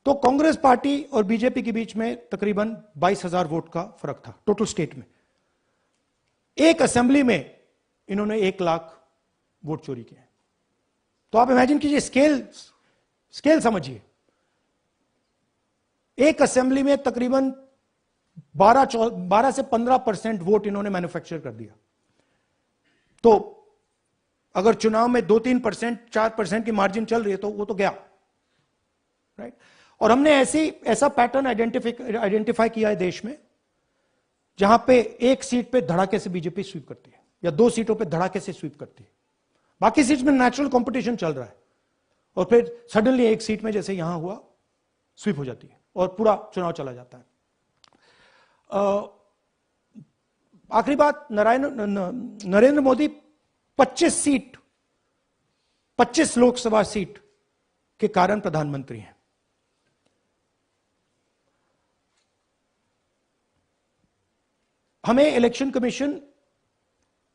तो कांग्रेस पार्टी और बीजेपी के बीच में तकरीबन 22,000 वोट का फर्क था टोटल स्टेट में। एक असेंबली में इन्होंने 1 लाख वोट चोरी किए। तो आप इमेजिन कीजिए, स्केल समझिए। एक असेंबली में तकरीबन 12 से 15% वोट इन्होंने मैन्युफैक्चर कर दिया। तो अगर चुनाव में 2-3%, 4% की मार्जिन चल रही है तो वो तो गया, राइट। और हमने ऐसा पैटर्न आइडेंटिफाई किया है देश में, जहां पे एक सीट पे धड़ाके से बीजेपी स्वीप करती है, या 2 सीटों पे धड़ाके से स्वीप करती है। बाकी सीट में नेचुरल कंपटीशन चल रहा है, और फिर सडनली एक सीट में जैसे यहां हुआ स्वीप हो जाती है और पूरा चुनाव चला जाता है। आखिरी बात, नरेंद्र मोदी 25 लोकसभा सीट के कारण प्रधानमंत्री हैं। हमें इलेक्शन कमीशन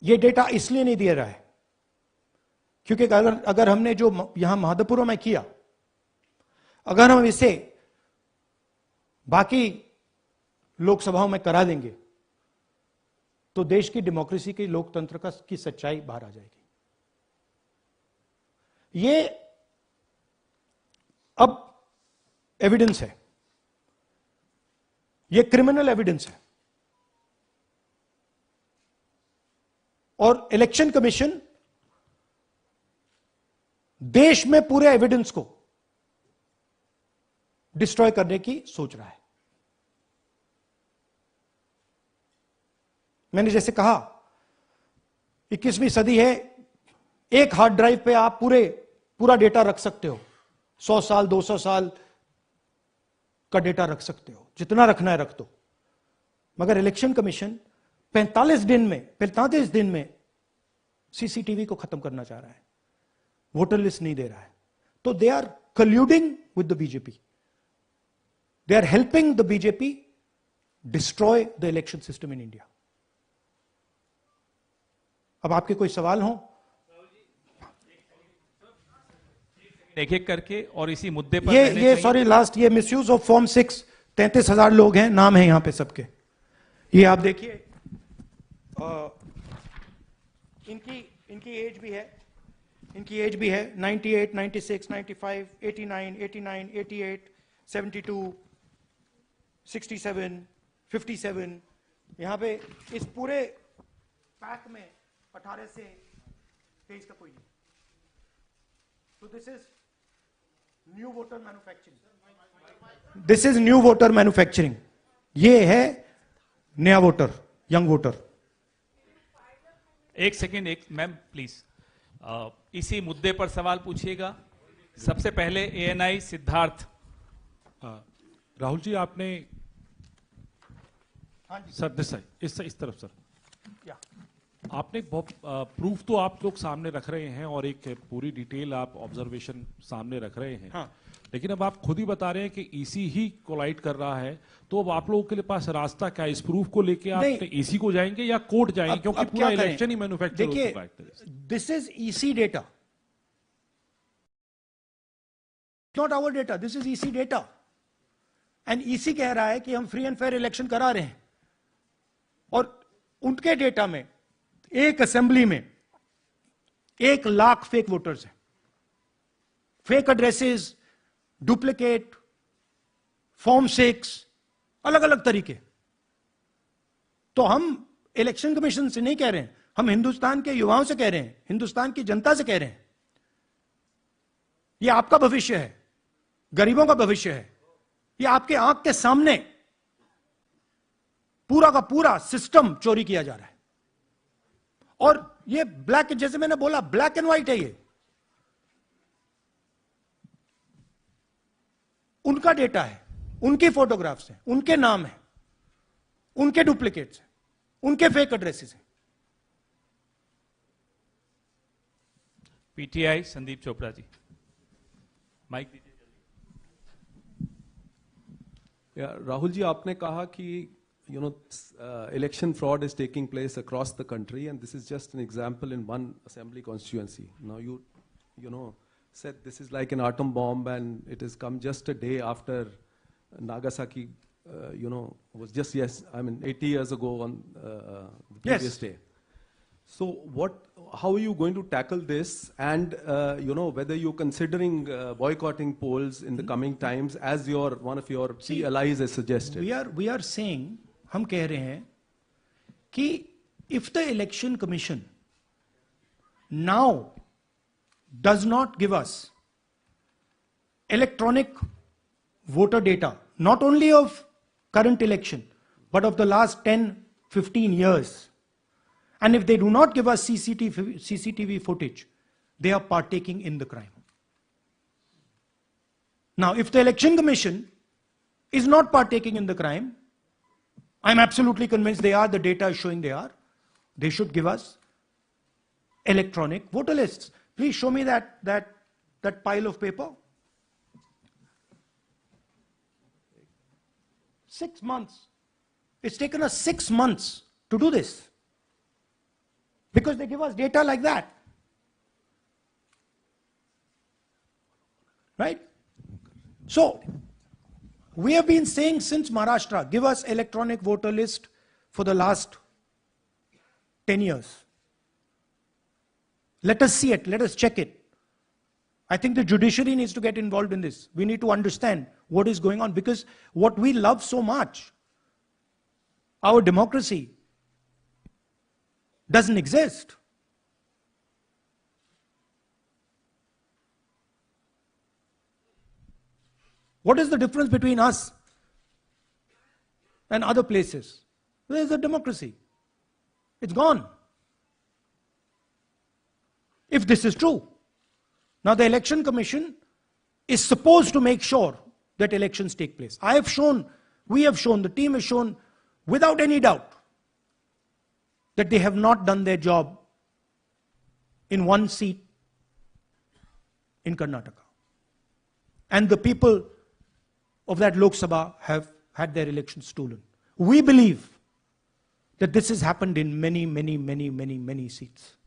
ये डेटा इसलिए नहीं दे रहा है क्योंकि अगर हमने जो यहां महादपुरों में किया, अगर हम इसे बाकी लोकसभाओं में करा देंगे तो देश की डेमोक्रेसी की, लोकतंत्र की सच्चाई बाहर आ जाएगी। ये अब एविडेंस है, ये क्रिमिनल एविडेंस है, और इलेक्शन कमीशन देश में पूरे एविडेंस को डिस्ट्रॉय करने की सोच रहा है। मैंने जैसे कहा, 21वीं सदी है, एक हार्ड ड्राइव पे आप पूरा डेटा रख सकते हो। 100 साल 200 साल का डेटा रख सकते हो, जितना रखना है रख दो। मगर इलेक्शन कमीशन 45 दिन में सीसीटीवी को खत्म करना चाह रहा है, वोटर लिस्ट नहीं दे रहा है। तो they are colluding with the BJP, they are helping the BJP destroy the election system in India. अब आपके कोई सवाल हो? एक एक करके और इसी मुद्दे पर ये सॉरी लास्ट, ये मिसयूज ऑफ फॉर्म 6, 33,000 लोग हैं, नाम है यहां पे सबके। ये आप देखिए, इनकी एज भी है, 98, 96, 95, 89, 88, 72, 67, 57। यहां पे इस पूरे पैक में 18 से 23 का कोई नहीं। तो this is new voter manufacturing, this is new voter manufacturing. ये है नया वोटर, यंग वोटर। एक सेकेंड, एक मैम प्लीज, इसी मुद्दे पर सवाल पूछिएगा। सबसे पहले एएनआई सिद्धार्थ। राहुल जी, आपने सर दिस इस तरफ सर, आपने बहुत प्रूफ तो आप लोग सामने रख रहे हैं और एक पूरी डिटेल आप ऑब्जर्वेशन सामने रख रहे हैं। हाँ। लेकिन अब आप खुद ही बता रहे हैं कि ईसी ही कोलाइड कर रहा है, तो अब आप लोगों के पास रास्ता क्या है? इस प्रूफ को लेके आप ईसी को जाएंगे या कोर्ट जाएंगे? क्योंकि पूरा इलेक्शन ही मैन्युफैक्चर हो चुका है। This is EC data, not our data, this is EC data. And EC कह रहा है कि हम फ्री एंड फेयर इलेक्शन करा रहे हैं, और उनके डेटा में एक असेंबली में 1 लाख फेक वोटर्स हैं, फेक एड्रेसेस, डुप्लीकेट, फॉर्म 6, अलग अलग तरीके। तो हम इलेक्शन कमीशन से नहीं कह रहे हैं, हम हिंदुस्तान के युवाओं से कह रहे हैं, हिंदुस्तान की जनता से कह रहे हैं, ये आपका भविष्य है, गरीबों का भविष्य है। ये आपके आंख के सामने पूरा का पूरा सिस्टम चोरी किया जा रहा है। और ये ब्लैक, जैसे मैंने बोला, ब्लैक एंड व्हाइट है। ये उनका डेटा है, उनकी फोटोग्राफ्स हैं, उनके नाम हैं, उनके डुप्लीकेट्स हैं, उनके फेक एड्रेसेस हैं। पीटीआई संदीप चोपड़ा जी, माइक दीजिए। राहुल जी, आपने कहा कि election fraud is taking place across the country, and this is just an example in one assembly constituency. Now you said this is like an atom bomb, and it has come just a day after Nagasaki, was just 80 years ago on the previous day. So how are you going to tackle this, and whether you're considering boycotting polls in the coming times, as one of your key allies has suggested? We are saying, हम कह रहे हैं कि if the election commission now does not give us electronic voter data, not only of current election, but of the last 10-15 years, and if they do not give us CCTV footage, they are partaking in the crime. Now, if the election commission is not partaking in the crime, I'm absolutely convinced they are, the data is showing they are, they should give us electronic voter lists. Please show me that pile of paper. 6 months. It's taken us 6 months to do this, because they give us data like that. Right? So, we have been saying since Maharashtra, give us electronic voter list for the last 10 years. Let us see it, let us check it. I think the judiciary needs to get involved in this. We need to understand what is going on, because what we love so much, our democracy, doesn't exist. What is the difference between us and other places? There is a democracy. It's gone. If this is true. Now the election commission is supposed to make sure that elections take place. I have shown, we have shown, the team has shown without any doubt that they have not done their job in one seat in Karnataka. And the people of that Lok Sabha have had their elections stolen. We believe that this has happened in many seats.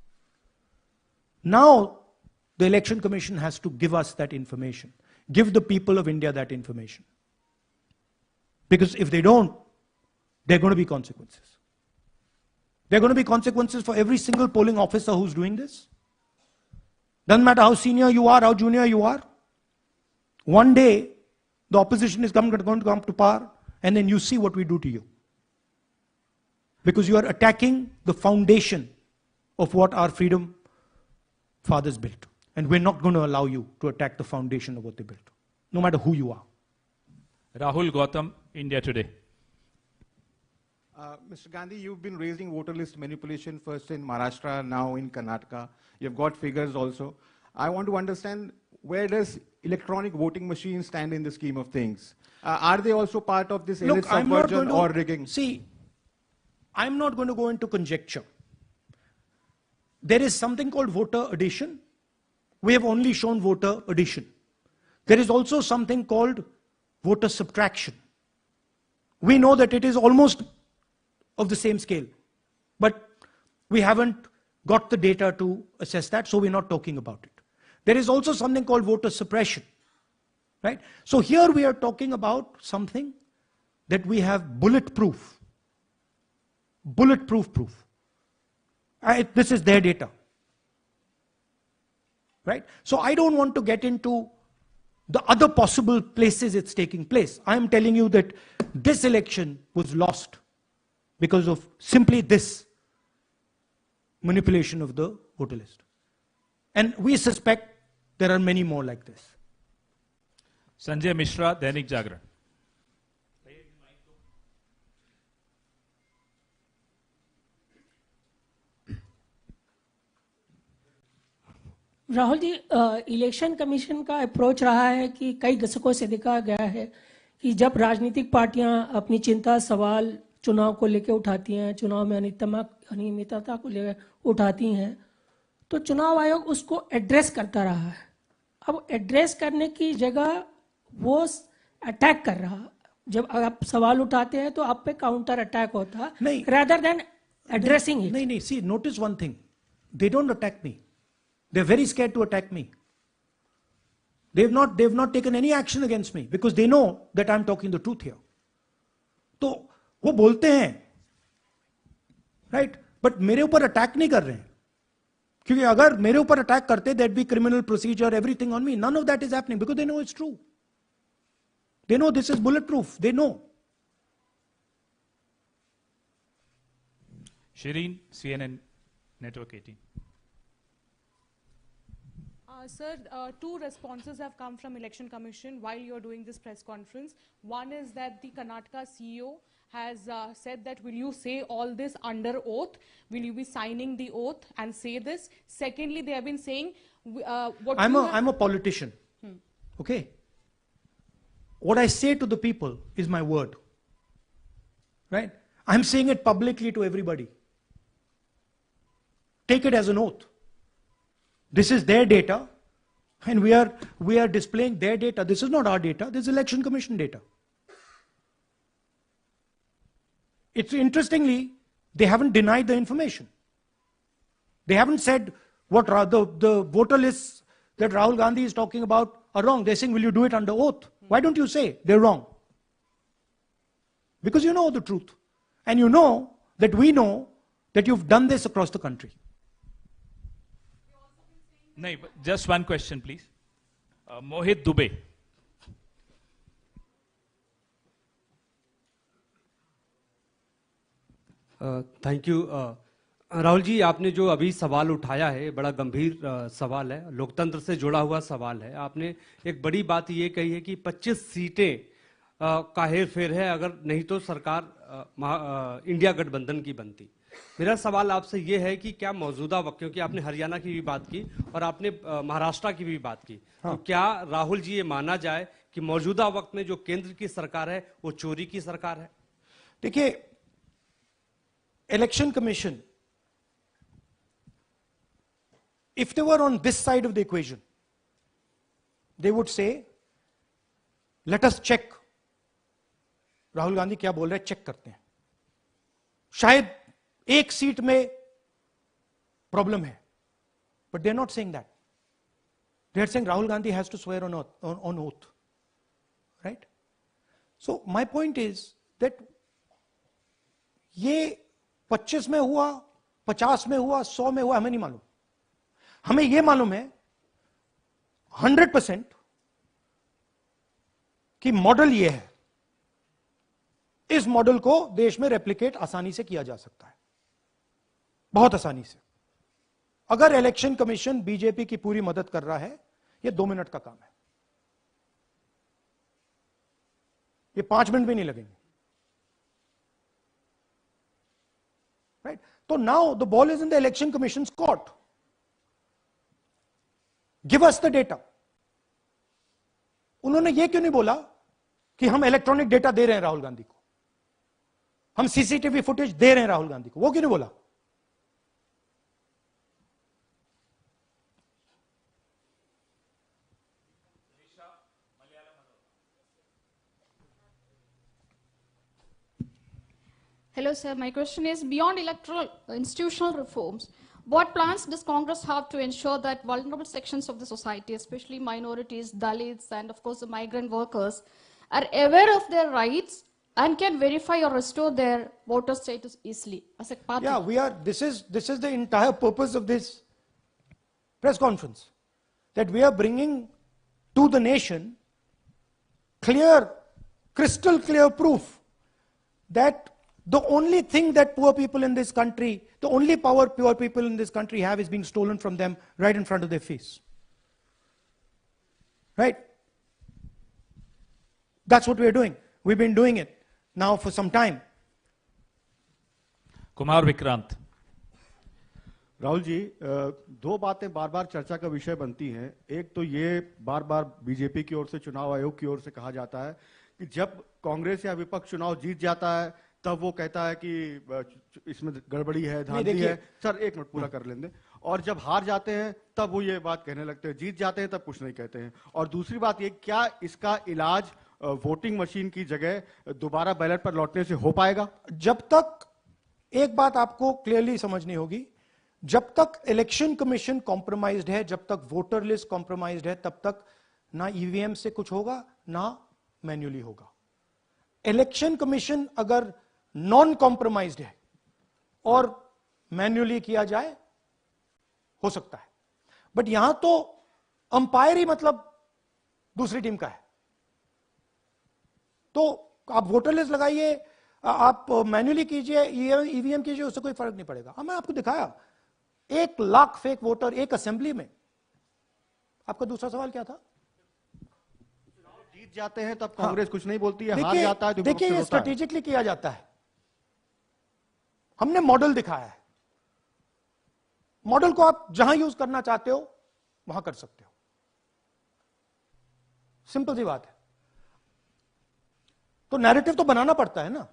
Now, the Election Commission has to give us that information. Give the people of India that information. Because if they don't, there are going to be consequences. There are going to be consequences for every single polling officer who's doing this. Doesn't matter how senior you are, how junior you are. One day, the opposition is going to come to power, and then you see what we do to you. Because you are attacking the foundation of what our freedom fathers built. And we're not going to allow you to attack the foundation of what they built, no matter who you are. Rahul Gautam, India Today. Mr. Gandhi, you've been raising voter list manipulation first in Maharashtra, now in Karnataka. You've got figures also. I want to understand, where does electronic voting machines stand in the scheme of things? Are they also part of this elite subversion or rigging? See, I'm not going to go into conjecture. There is something called voter addition. We have only shown voter addition. There is also something called voter subtraction. We know that it is almost of the same scale, but we haven't got the data to assess that, so we're not talking about it. There is also something called voter suppression, right? So here we are talking about something that we have bulletproof proof. This is their data, right? So I don't want to get into the other possible places it's taking place. I am telling you that this election was lost because of simply this manipulation of the voter list. And we suspect there are many more like this. Sanjay Mishra, Dainik Jagran. Rahul ji, election commission का approach रहा है कि कई दशकों से देखा गया है कि जब राजनीतिक पार्टियां अपनी चिंता सवाल चुनाव को लेकर उठाती हैं, चुनाव में अनियमितता को लेकर उठाती हैं, तो चुनाव आयोग उसको एड्रेस करता रहा है. अब एड्रेस करने की जगह वो अटैक कर रहा. जब आप सवाल उठाते हैं तो आप पे काउंटर अटैक होता है, rather than addressing it. नहीं, see, notice one thing. They don't attack me. They're very scared to attack me. They've not taken any action against me because they know that I'm talking the truth here. तो वो बोलते हैं, right? But मेरे ऊपर attack नहीं कर रहे हैं, क्योंकि अगर मेरे ऊपर अटैक करते, there'd be criminal procedure, everything on me. None of that is happening because they know it's true. They know this is bulletproof. They know. Shireen, CNN Network 18. Sir, two responses have come from Election Commission while you're doing this press conference. One is that the Karnataka CEO has said that, will you say all this under oath? Will you be signing the oath and say this? Secondly, they have been saying... I'm a politician. Okay? What I say to the people is my word. Right? I'm saying it publicly to everybody. Take it as an oath. This is their data, and we are displaying their data. This is not our data. This is Election Commission data. It's interestingly, they haven't denied the information. They haven't said what the voter lists that Rahul Gandhi is talking about are wrong. They're saying, will you do it under oath? Why don't you say they're wrong? Because you know the truth. And you know that we know that you've done this across the country. No, just one question, please. Mohit Dubey. Thank you. Rahul ji, आपने जो अभी सवाल उठाया है बड़ा गंभीर सवाल है, लोकतंत्र से जुड़ा हुआ सवाल है. आपने एक बड़ी बात ये कही है कि 25 सीटें का हेरफेर है, अगर नहीं तो सरकार इंडिया गठबंधन की बनती. मेरा सवाल आपसे ये है कि क्या मौजूदा वक्त, क्योंकि आपने हरियाणा की भी बात की और आपने महाराष्ट्र की भी बात की, तो क्या राहुल जी ये माना जाए कि मौजूदा वक्त में जो केंद्र की सरकार है वो चोरी की सरकार है? देखिए, election commission, if they were on this side of the equation, they would say, let us check. Rahul Gandhi क्या बोल रहे हैं, चेक करते हैं. शायद एक सीट में प्रॉब्लम है, but they are not saying that. They are saying Rahul Gandhi has to swear on oath. Right? So my point is that ये 25 में हुआ, 50 में हुआ, 100 में हुआ, हमें नहीं मालूम. हमें ये मालूम है 100% कि मॉडल ये है. इस मॉडल को देश में रेप्लिकेट आसानी से किया जा सकता है, बहुत आसानी से. अगर इलेक्शन कमीशन बीजेपी की पूरी मदद कर रहा है, ये 2 मिनट का काम है. ये 5 मिनट भी नहीं लगेंगे. राइट? तो now the ball is in the election commissions court. Give us the data. उन्होंने ये क्यों नहीं बोला कि हम इलेक्ट्रॉनिक डेटा दे रहे हैं राहुल गांधी को, हम सीसीटीवी फुटेज दे रहे हैं राहुल गांधी को? वो क्यों नहीं बोला? Hello, sir. My question is, beyond electoral institutional reforms, what plans does Congress have to ensure that vulnerable sections of the society, especially minorities, Dalits, and of course the migrant workers, are aware of their rights and can verify or restore their voter status easily as a party? Yeah, we are. This is the entire purpose of this press conference, that we are bringing to the nation clear, crystal clear proof that the only thing that poor people in this country, the only power poor people in this country have is being stolen from them right in front of their face. Right? That's what we're doing. We've been doing it now for some time. Kumar Vikrant. Rahul ji, दो बातें बार बार चर्चा का विषय बनती हैं. एक तो ये बार बार बीजेपी की ओर से, चुनाव आयोग की ओर से कहा जाता है कि जब कांग्रेस या विपक्ष चुनाव जीत जाता है तब वो कहता है कि इसमें गड़बड़ी है, धांधली है. सर एक मिनट पूरा कर लेंगे. और जब हार जाते हैं तब वो ये बात कहने लगते हैं, जीत जाते हैं तब कुछ नहीं कहते हैं. और दूसरी बात ये, क्या इसका इलाज वोटिंग मशीन की जगह दोबारा बैलेट पर लौटने से हो पाएगा? जब तक, एक बात आपको क्लियरली समझनी होगी, जब तक इलेक्शन कमीशन कॉम्प्रोमाइज्ड है, जब तक वोटर लिस्ट कॉम्प्रोमाइज्ड है, तब तक ना ईवीएम से कुछ होगा ना मैन्युअली होगा. इलेक्शन कमीशन अगर नॉन कॉम्प्रोमाइज्ड है और मैन्युअली किया जाए, हो सकता है. बट यहां तो अंपायर ही मतलब दूसरी टीम का है. तो आप वोटर लिस्ट लगाइए, आप मैन्युअली कीजिए, ईवीएम कीजिए, उससे कोई फर्क नहीं पड़ेगा. मैं आपको दिखाया 1 लाख फेक वोटर एक असेंबली में. आपका दूसरा सवाल क्या था? जीत जाते हैं तब कांग्रेस कुछ नहीं बोलती है, हार जाता है तो देखिए, ये स्ट्रेटेजिकली किया जाता है. हमने मॉडल दिखाया है. मॉडल को आप जहां यूज करना चाहते हो वहां कर सकते हो. सिंपल सी बात है. तो नैरेटिव तो बनाना पड़ता है ना.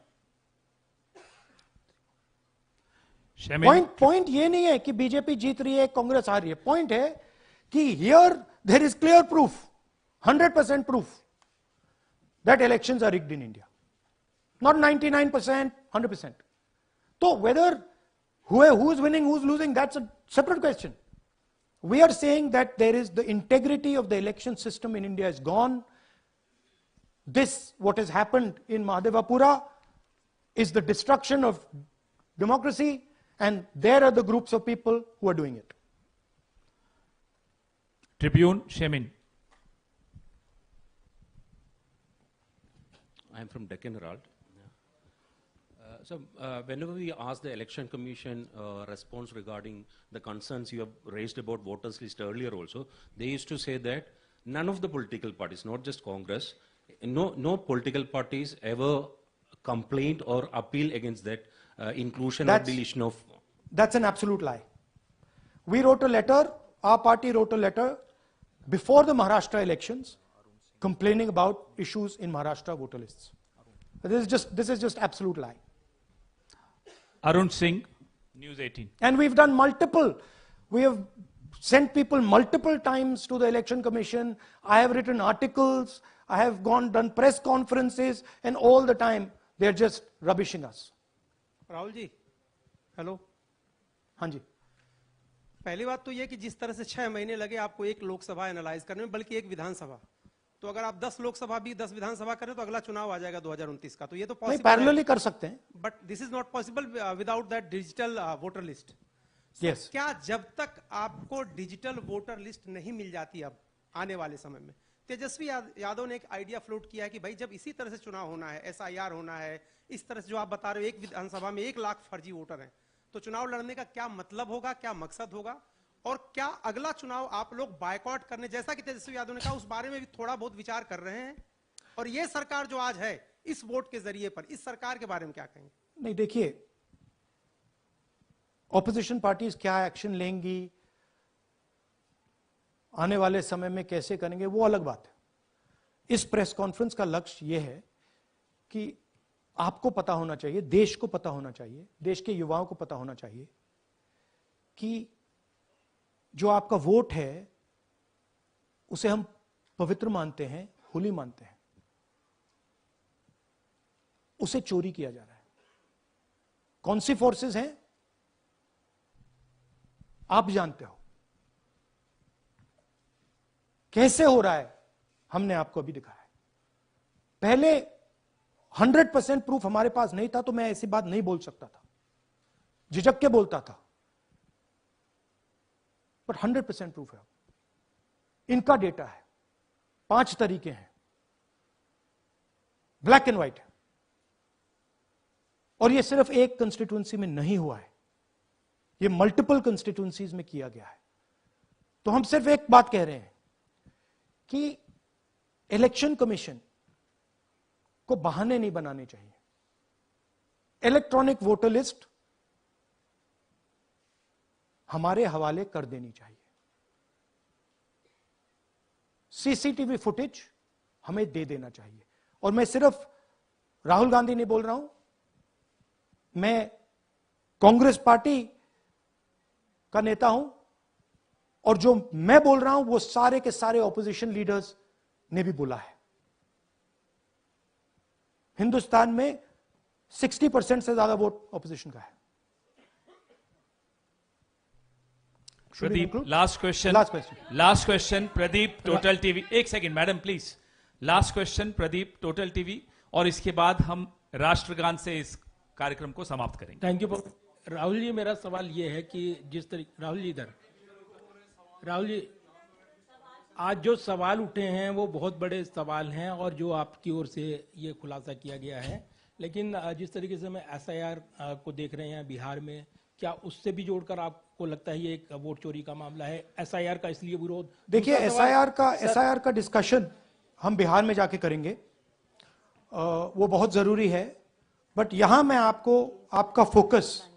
पॉइंट ये नहीं है कि बीजेपी जीत रही है, कांग्रेस हार रही है. पॉइंट है कि here there is clear proof, 100% proof that elections are rigged in India. Not 99%, 100%. So whether who's winning, who's losing, that's a separate question. We are saying that there is the integrity of the election system in India is gone. This, what has happened in Mahadevapura, is the destruction of democracy, and there are the groups of people who are doing it. Tribune, Shemin. I am from Deccan Herald. So whenever we ask the Election Commission response regarding the concerns you have raised about voters list earlier also, they used to say that none of the political parties, not just Congress, no political parties ever complained or appealed against that inclusion or deletion of... That's an absolute lie. We wrote a letter, our party wrote a letter before the Maharashtra elections complaining about issues in Maharashtra voter lists. This is just absolute lie. Arun Singh, News 18. And we've done multiple. We have sent people multiple times to the election commission. I have written articles. I have done press conferences, and all the time they're just rubbishing us. Rahul ji, hello. हाँ जी. पहली बात तो ये कि जिस तरह से 6 महीने लगे आपको एक लोकसभा एनालाइज करने में, बल्कि एक विधानसभा, तो अगर आप 10 लोकसभा भी 10 विधानसभा करें तो अगला चुनाव आ जाएगा 2029 का, तो ये तो पॉसिबल पैरेलली कर सकते हैं, but this is not possible without that digital voter list. Yes. क्या जब तक आपको डिजिटल वोटर लिस्ट नहीं मिल जाती अब आने वाले समय में, तेजस्वी यादव ने एक आइडिया फ्लोट किया है कि भाई जब इसी तरह से चुनाव होना है, SIR होना है, इस तरह से जो आप बता रहे हो एक विधानसभा में 1 लाख फर्जी वोटर हैं, तो चुनाव लड़ने का क्या मतलब होगा, क्या मकसद होगा, और क्या अगला चुनाव आप लोग बायकॉट करने, जैसा कि तेजस्वी यादव ने कहा, उस बारे में भी थोड़ा बहुत विचार कर रहे हैं? और ये सरकार जो आज है इस वोट के जरिए पर, इस सरकार के बारे में क्या कहेंगे? नहीं, देखिए, ऑपोजिशन पार्टीज क्या एक्शन लेंगी, आने वाले समय में कैसे करेंगे, वो अलग बात है। इस प्रेस कॉन्फ्रेंस का लक्ष्य यह है कि आपको पता होना चाहिए, देश को पता होना चाहिए, देश के युवाओं को पता होना चाहिए कि जो आपका वोट है उसे हम पवित्र मानते हैं, होली मानते हैं, उसे चोरी किया जा रहा है। कौन सी फोर्सेस हैं आप जानते हो, कैसे हो रहा है हमने आपको अभी दिखाया है। पहले 100% प्रूफ हमारे पास नहीं था तो मैं ऐसी बात नहीं बोल सकता था, झिझक के बोलता था, बट 100% प्रूफ है। इनका डेटा है, 5 तरीके हैं, ब्लैक एंड व्हाइट है, और यह सिर्फ एक कंस्टिट्यूएंसी में नहीं हुआ है, यह मल्टीपल कंस्टिट्यूएंसीज में किया गया है। तो हम सिर्फ एक बात कह रहे हैं कि इलेक्शन कमीशन को बहाने नहीं बनाने चाहिए। इलेक्ट्रॉनिक वोटर लिस्ट हमारे हवाले कर देनी चाहिए। सीसीटीवी फुटेज हमें दे देना चाहिए। और मैं सिर्फ राहुल गांधी नहीं बोल रहा हूं, मैं कांग्रेस पार्टी का नेता हूं, और जो मैं बोल रहा हूं वो सारे के सारे ऑपोजिशन लीडर्स ने भी बोला है। हिंदुस्तान में 60% से ज्यादा वोट ऑपोजिशन का है। Pradeep, last question Pradeep, total TV. एक second madam please, last question Pradeep, total TV, और इसके बाद हम राष्ट्रगान से इस कार्यक्रम को समाप्त करेंगे। थैंक यू राहुल जी। मेरा सवाल यह है कि जिस तरीके राहुल जी आज जो सवाल उठे हैं वो बहुत बड़े सवाल हैं, और जो आपकी ओर से ये खुलासा किया गया है, लेकिन जिस तरीके से मैं SIR को देख रहे हैं बिहार में, क्या उससे भी जोड़कर आपको लगता है ये एक वोट चोरी का मामला है? SIR का इसलिए विरोध, देखिए SIR का डिस्कशन हम बिहार में जाके करेंगे, वो बहुत जरूरी है, बट यहां मैं आपका फोकस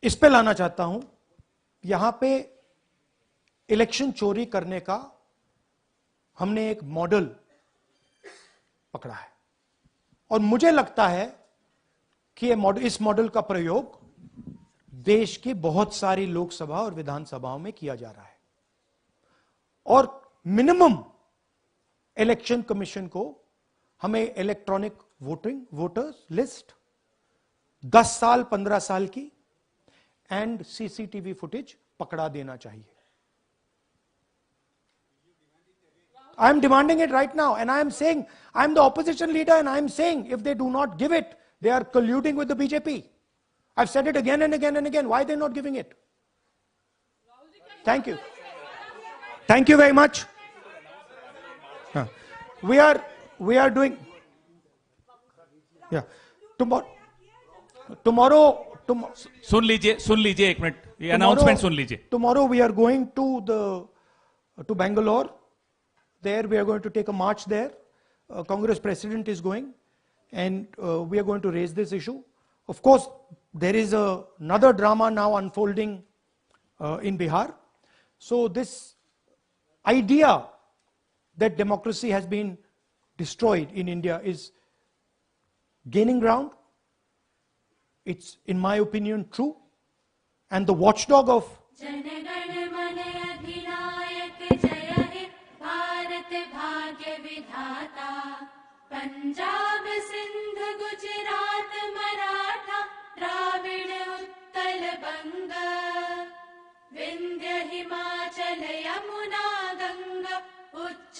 इस पे लाना चाहता हूं। यहां पे इलेक्शन चोरी करने का हमने एक मॉडल पकड़ा है, और मुझे लगता है कि इस मॉडल का प्रयोग देश की बहुत सारी लोकसभा और विधानसभाओं में किया जा रहा है, और मिनिमम इलेक्शन कमीशन को हमें इलेक्ट्रॉनिक वोटर्स लिस्ट 10 साल 15 साल की एंड सीसीटीवी फुटेज पकड़ा देना चाहिए। I am demanding it right now, and I am saying, I am the opposition leader, and I am saying, if they do not give it, they are colluding with the BJP. I've said it again and again and again. Why are they not giving it? Thank you. Thank you very much. We are doing. Yeah. Tomorrow. सुन लीजिए एक minute, ये announcement सुन लीजिए। Tomorrow we are going to Bangalore. There we are going to take a march there. Congress president is going, and we are going to raise this issue. Of course, there is another drama now unfolding in Bihar. So this idea that democracy has been destroyed in India is gaining ground. It's, in my opinion, true. And the watchdog of Punjab Sindh Gujarat Maratha Dravida Utkal बंग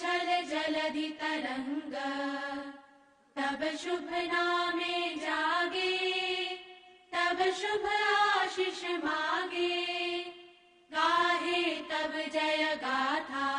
उच्छल जलधि तरंग, तब शुभ नामे जागे, तब शुभ आशीष मागे, गाहे तब जय गाथा,